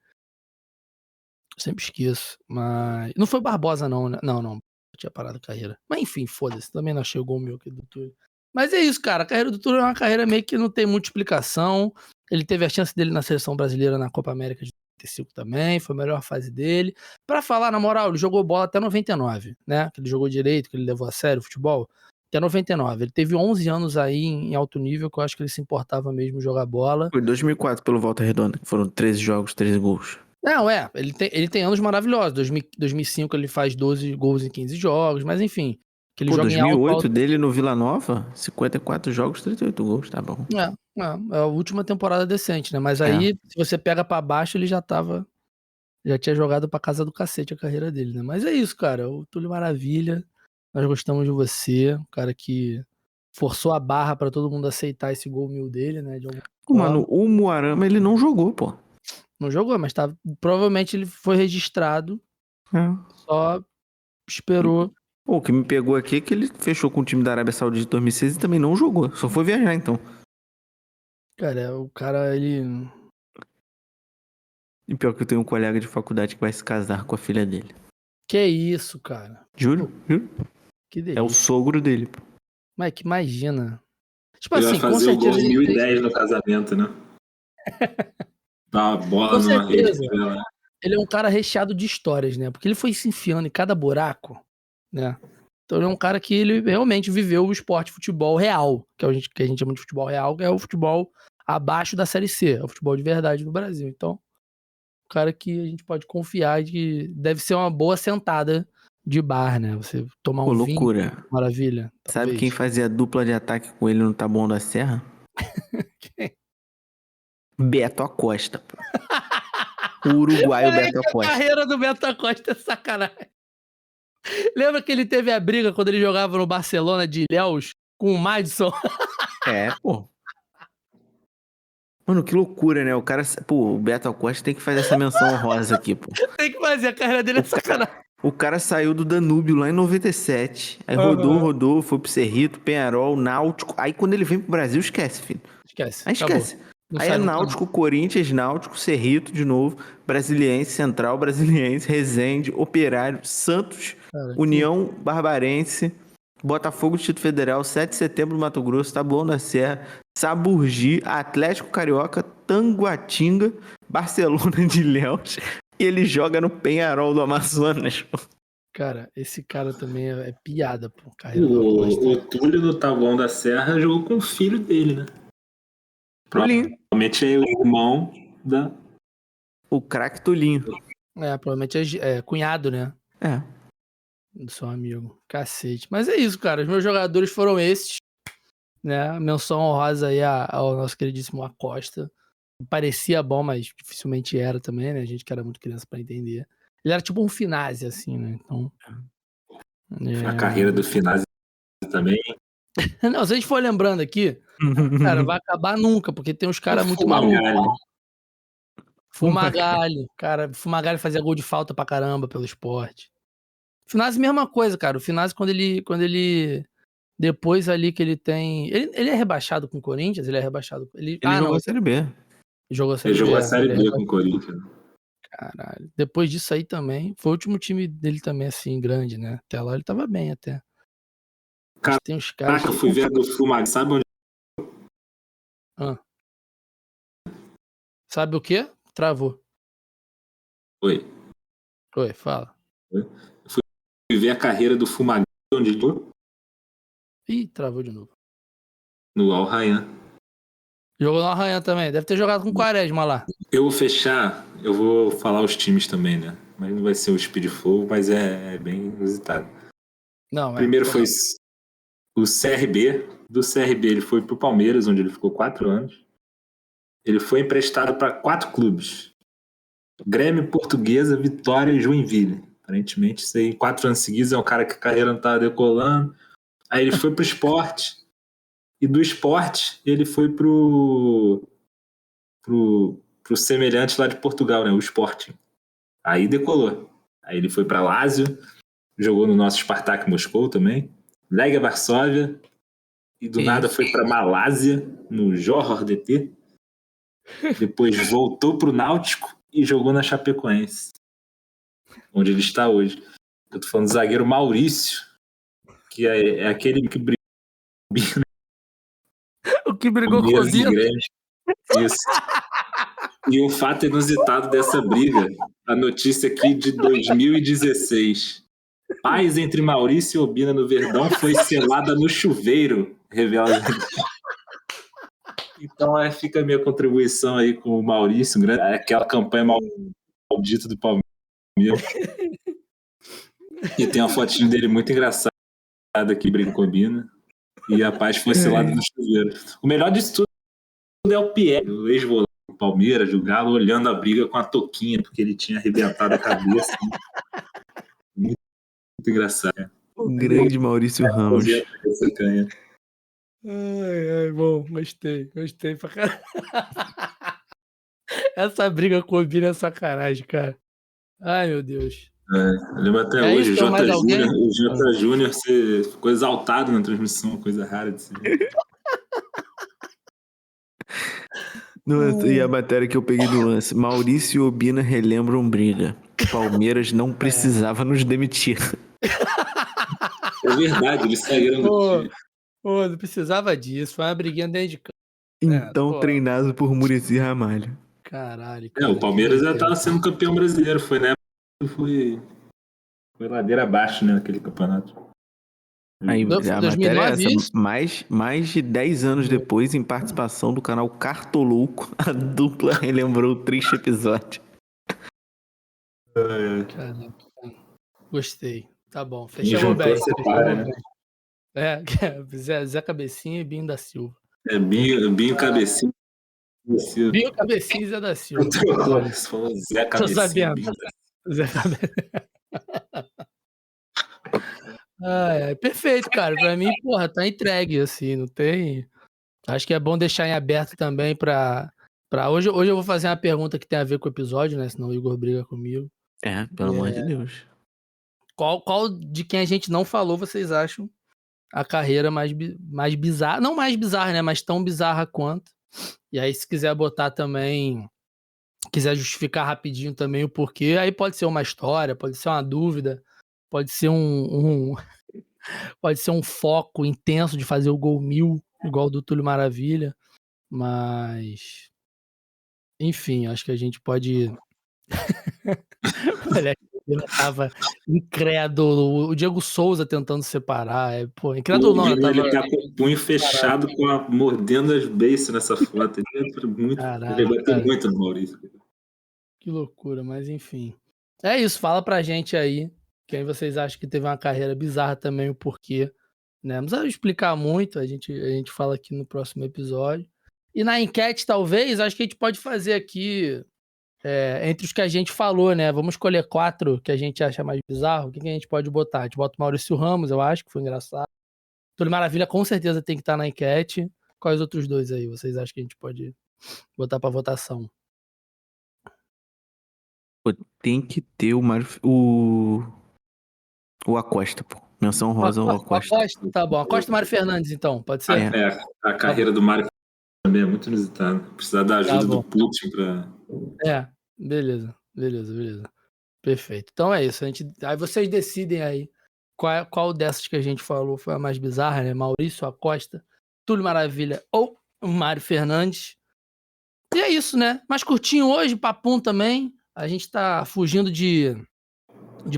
Eu sempre esqueço. Mas... Não foi o Barbosa, não, né? Não. Tinha parado a carreira. Mas enfim, foda-se. Também não achei o gol 1000 aqui do Túlio. Mas é isso, cara. A carreira do Túlio é uma carreira meio que não tem muita explicação. Ele teve a chance dele na seleção brasileira na Copa América de 95 também. Foi a melhor fase dele. Pra falar, na moral, ele jogou bola até 99, né? Que ele jogou direito, que ele levou a sério o futebol. Até 99. Ele teve 11 anos aí em alto nível, que eu acho que ele se importava mesmo jogar bola. Foi 2004 pelo Volta Redonda, que foram 13 jogos, 13 gols. Não, ele tem anos maravilhosos. 2005 ele faz 12 gols em 15 jogos, mas enfim. Que ele Pô, joga 2008 em alto... dele no Vila Nova, 54 jogos, 38 gols, tá bom. É a última temporada decente, né? Mas aí, se você pega pra baixo, ele já tinha jogado pra casa do cacete a carreira dele, né? Mas é isso, cara. O Túlio Maravilha, nós gostamos de você. Um cara que forçou a barra pra todo mundo aceitar esse gol 1000 dele, né? Mano, o Umuarama, ele não jogou, pô. Não jogou, mas provavelmente ele foi registrado. Só esperou. Pô, o que me pegou aqui é que ele fechou com o time da Arábia Saudita em 2006 e também não jogou. Só foi viajar, então. Cara, o cara, ele... E pior que eu tenho um colega de faculdade que vai se casar com a filha dele. Que isso, cara. Juro. Que delícia. É o sogro dele, pô. Mas que imagina. Tipo Ele vai assim, com fazer o gol certeza em ele fez. 1010 no casamento, né? Dá uma bola Com numa rede. certeza. Ele é um cara recheado de histórias, né? Porque ele foi se enfiando em cada buraco, né? Então ele é um cara que ele realmente viveu o esporte futebol real, que a gente chama de futebol real, que é o futebol abaixo da Série C, é o futebol de verdade no Brasil. Então, um cara que a gente pode confiar de deve ser uma boa sentada de bar, né? Você tomar Pô, um vinho, loucura. maravilha. Sabe Talvez. quem fazia dupla de ataque com ele no Taboão da Serra? Quem? Beto Acosta, pô. O uruguaio Beto A Acosta. carreira do Beto Acosta é sacanagem. Lembra que ele teve a briga quando ele jogava no Barcelona de Ilhéus com o Madison? É, pô. Mano, que loucura, né? O cara... Pô, o Beto Acosta tem que fazer essa menção honrosa aqui, pô. Tem que fazer, a carreira dele é sacanagem. O cara saiu do Danúbio lá em 97. Aí Aham. rodou, foi pro Cerrito, Penharol, Náutico. Aí quando ele vem pro Brasil, esquece, filho. Esquece. Aí Acabou. esquece. Não Aí sai é nunca Náutico, Corinthians, Náutico, Cerrito de novo, Brasiliense, Central, Brasiliense, Resende, Operário, Santos, Cara, União Barbarense, Botafogo, Distrito Federal, 7 de Setembro do Mato Grosso, Taboão da Serra, Saburgi, Atlético Carioca, Tanguatinga, Barcelona de Ilhéus, e ele joga no Penharol do Amazonas. Cara, esse cara também é piada, pô. Carreira do Acosta. O Túlio no Taboão da Serra jogou com o filho dele, né? Tulinho. Provavelmente é o irmão da. O craque Tulinho. Provavelmente é cunhado, né? É. Do seu amigo. Cacete. Mas é isso, cara. Os meus jogadores foram esses, né? Menção honrosa aí ao nosso queridíssimo Acosta. Parecia bom, mas dificilmente era também, né? A gente que era muito criança pra entender. Ele era tipo um Finazzi, assim, né? Então. A carreira do Finazzi também. Não, se a gente for lembrando aqui, cara, vai acabar nunca, porque tem uns caras muito Fumagalli. malucos. Fumagalli. Cara, Fumagalli fazia gol de falta pra caramba pelo esporte. Finazzi, mesma coisa, cara. O Finazzi, quando ele. Depois ali que ele tem. Ele é rebaixado com o Corinthians? Ele é rebaixado. Ele não. jogou a Série B. Jogou a Ele Série jogou B. a Série Ele é B rebaixado. com o Corinthians. Caralho. Depois disso aí também. Foi o último time dele também, assim, grande, né? Até lá ele tava bem, até. Mas tem uns caras. Caraca, eu fui ver a do Fumagalli. Sabe onde? Sabe o quê? Travou. Oi. Oi, fala. Fui ver a carreira do Fumagalli onde ele jogou? Ih, travou de novo. No Al Rayyan. Jogou no Arranha também. Deve ter jogado com o Quaresma lá. Eu vou fechar, eu vou falar os times também, né? Mas não vai ser o Speed Flow, mas é bem inusitado. Não, Primeiro foi o CRB. Do CRB ele foi pro Palmeiras, onde ele ficou 4 anos. Ele foi emprestado para 4 clubes. Grêmio, Portuguesa, Vitória e Joinville. Aparentemente, isso aí, 4 anos seguidos, é um cara que a carreira não tava decolando. Aí ele foi pro Sport. E do Sport, ele foi pro semelhante lá de Portugal, né? O Sporting. Aí decolou. Aí ele foi para Lazio, jogou no nosso Spartak Moscou também, Legia Varsóvia, e do nada foi para Malásia, no Johor DT. Depois voltou pro Náutico e jogou na Chapecoense, onde ele está hoje. Eu tô falando do zagueiro Maurício, que é aquele que brigou O que brigou com o Palmeiras e Bino? Grêmio. Isso. E um fato inusitado dessa briga, a notícia aqui de 2016. Paz entre Maurício e Obina no Verdão foi selada no chuveiro, revela. Então fica a minha contribuição aí com o Maurício, aquela campanha maldita do Palmeiras. E tem uma fotinho dele muito engraçada aqui, briga com Obina. E a Paz foi selada no chuveiro. O melhor disso tudo é o Pierre, o ex-volante do Palmeiras, do Galo, olhando a briga com a touquinha, porque ele tinha arrebentado a cabeça. Muito engraçado. O grande Maurício Ramos. Ai, bom, gostei pra caralho. Essa briga com o Bino é sacanagem, cara. Ai, meu Deus. Eu lembro até hoje, isso, mais alguém? o J. Júnior ficou exaltado na transmissão, coisa rara de se ver. E a matéria que eu peguei do lance. Maurício e Obina relembram briga. Palmeiras não precisava nos demitir. É verdade, eles saíram do Pô, time. pô, não precisava disso. Foi uma briguinha dentro de campo. Então pô. treinado por Muricy Ramalho. Caralho, É, cara. o Palmeiras que já doideira. tava sendo campeão brasileiro, foi na época que foi ladeira abaixo, né, naquele campeonato. Aí a matéria é 2009 essa. isso? Mais de 10 anos depois, em participação do canal Cartolouco, a dupla relembrou o triste episódio. Caraca. Gostei. Tá bom. Quem Fechamos juntou, bem. separa, Fechamos né? bem. Zé Cabecinha e Binho da Silva. É Binho Cabecinha. Binho Cabecinha e Zé da Silva. Você falou Zé Tô Cabecinha. sabendo. Binho da Zé Cabecinha. Perfeito, cara. Pra mim, porra, tá entregue, assim, não tem... Acho que é bom deixar em aberto também pra... Hoje eu vou fazer uma pergunta que tem a ver com o episódio, né? Senão o Igor briga comigo. Pelo amor de Deus. Qual de quem a gente não falou vocês acham a carreira mais bizarra? Não mais bizarra, né? Mas tão bizarra quanto. E aí, se quiser botar também... Quiser justificar rapidinho também o porquê, aí pode ser uma história, pode ser uma dúvida, pode ser pode ser um foco intenso de fazer o gol 1000, igual o do Túlio Maravilha, mas enfim, acho que a gente pode... Olha, ele tava incrédulo, o Diego Souza tentando separar, pô, incrédulo não, eu tava... Ele tá com o punho fechado, mordendo as beiças nessa foto. Ele Caralho, bateu cara, muito no Maurício. que loucura, mas enfim. É isso, fala pra gente aí, quem vocês acham que teve uma carreira bizarra também, o porquê, né? Não precisa explicar muito, a gente fala aqui no próximo episódio. E na enquete, talvez, acho que a gente pode fazer aqui, entre os que a gente falou, né? Vamos escolher 4 que a gente acha mais bizarro. O que a gente pode botar? A gente bota o Maurício Ramos, eu acho, que foi engraçado. Túlio Maravilha com certeza tem que estar na enquete. Quais outros 2 aí vocês acham que a gente pode botar pra votação? Pô, tem que ter o Acosta, pô. Menção rosa ao Acosta. Acosta, tá bom. Acosta e Mário Fernandes, então, pode ser? A carreira do Mário também é muito inusitada. Precisa da ajuda do Putin pra... Beleza. Perfeito. Então é isso. Aí vocês decidem aí qual dessas que a gente falou foi a mais bizarra, né? Maurício Acosta, Túlio Maravilha ou Mário Fernandes. E é isso, né? Mais curtinho hoje, papum também. A gente tá fugindo de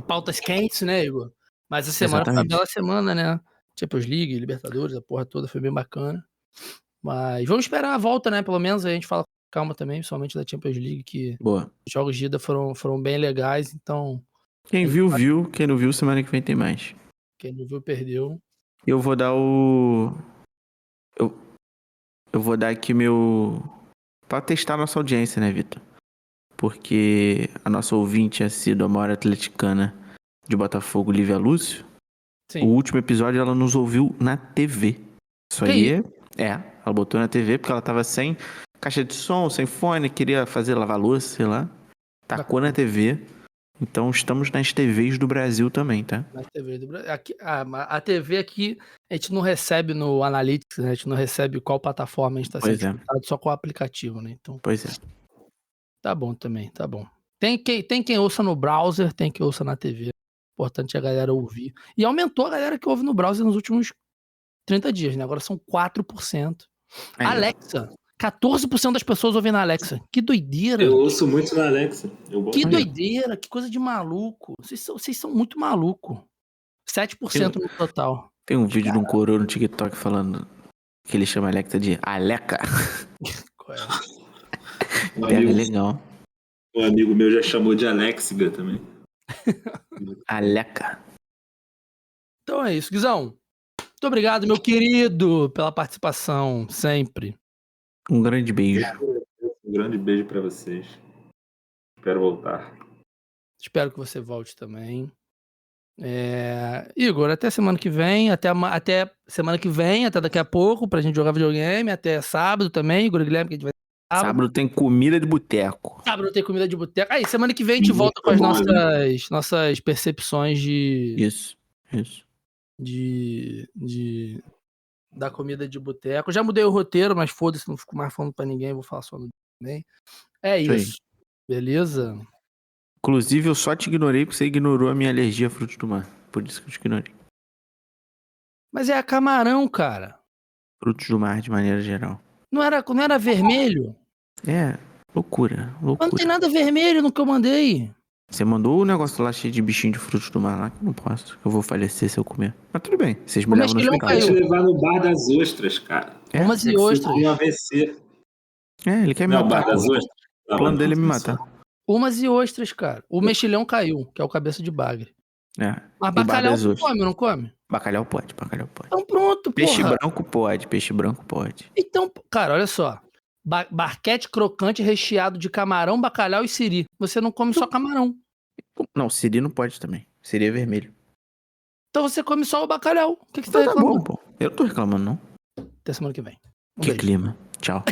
pautas quentes, né, Igor? Mas a semana foi uma Exatamente. bela semana, né? Champions League, Libertadores, a porra toda foi bem bacana. Mas vamos esperar a volta, né? Pelo menos a gente fala com calma também, principalmente da Champions League, que Boa. os jogos de ida foram bem legais, então Quem viu, viu. Quem não viu, semana que vem tem mais. quem não viu, perdeu. Eu vou dar Eu vou dar aqui pra testar a nossa audiência, né, Vitor? Porque a nossa ouvinte é sido a maior atleticana de Botafogo, Lívia Lúcio. Sim. O último episódio ela nos ouviu na TV. Isso Que aí ela botou na TV porque ela tava sem caixa de som, sem fone, queria fazer lavar louça, sei lá. Tacou na TV. Então estamos nas TVs do Brasil também, tá? Na TV do Brasil. A TV aqui, a gente não recebe no Analytics, né? A gente não recebe qual plataforma a gente está sendo escutado, só com o aplicativo, né? Então, Pois é. tá bom também, tá bom. Tem quem ouça no browser, tem quem ouça na TV. Importante a galera ouvir. E aumentou a galera que ouve no browser nos últimos 30 dias, né? Agora são 4%. Aí, Alexa, 14% das pessoas ouvem na Alexa. Que doideira. Eu ouço muito na Alexa. Que doideira, que coisa de maluco. Vocês são muito maluco. 7% no total. Tem um vídeo de um coroa no TikTok falando que ele chama a Alexa de Aleca. Qual é? É legal. Um amigo meu já chamou de Alexiga também. Aleca. Então é isso, Guizão. Muito obrigado, meu querido, pela participação, sempre. Um grande beijo. Um grande beijo pra vocês. Espero voltar. Espero que você volte também. Igor, até semana que vem, até semana que vem, até daqui a pouco, pra gente jogar videogame, até sábado também, Igor e Guilherme, que a gente vai Sábado tem comida de boteco. Sábado tem comida de boteco. Aí, semana que vem a gente volta com as nossas percepções Isso. da comida de boteco. Já mudei o roteiro, mas foda-se, não fico mais falando pra ninguém, vou falar só no também. É Isso aí. isso. Beleza? Inclusive, eu só te ignorei porque você ignorou a minha alergia a frutos do mar. Por isso que eu te ignorei. Mas é a camarão, cara. Frutos do mar, de maneira geral. Não era vermelho? É, loucura, Mas não tem loucura. nada vermelho no que eu mandei. Você mandou o negócio lá cheio de bichinho de frutos do mar lá, que eu não posso. Eu vou falecer se eu comer. Mas tudo bem, vocês me O levam no mexilhão hospital. Quer te caiu. levar no Bar das Ostras, cara. É? Umas e Você ostras. tem um AVC. É, ele quer me Não é o matar. Bar das Pô. Ostras? O plano dele é me matar. Umas e ostras, cara. O mexilhão caiu, que é o cabeça de bagre. É. Mas E o Bar bacalhau das não Ostras. come, não come? Bacalhau pode, bacalhau pode. Então pronto, Peixe porra. branco pode, peixe branco pode. Então, cara, olha só. Barquete crocante recheado de camarão, bacalhau e siri. Você não come só camarão. Não, siri não pode também. Siri é vermelho. Então você come só o bacalhau. O que você Então tá tá bom, reclamando? pô. Eu não tô reclamando, não. Até semana que vem. Um Que beijo. clima. Tchau.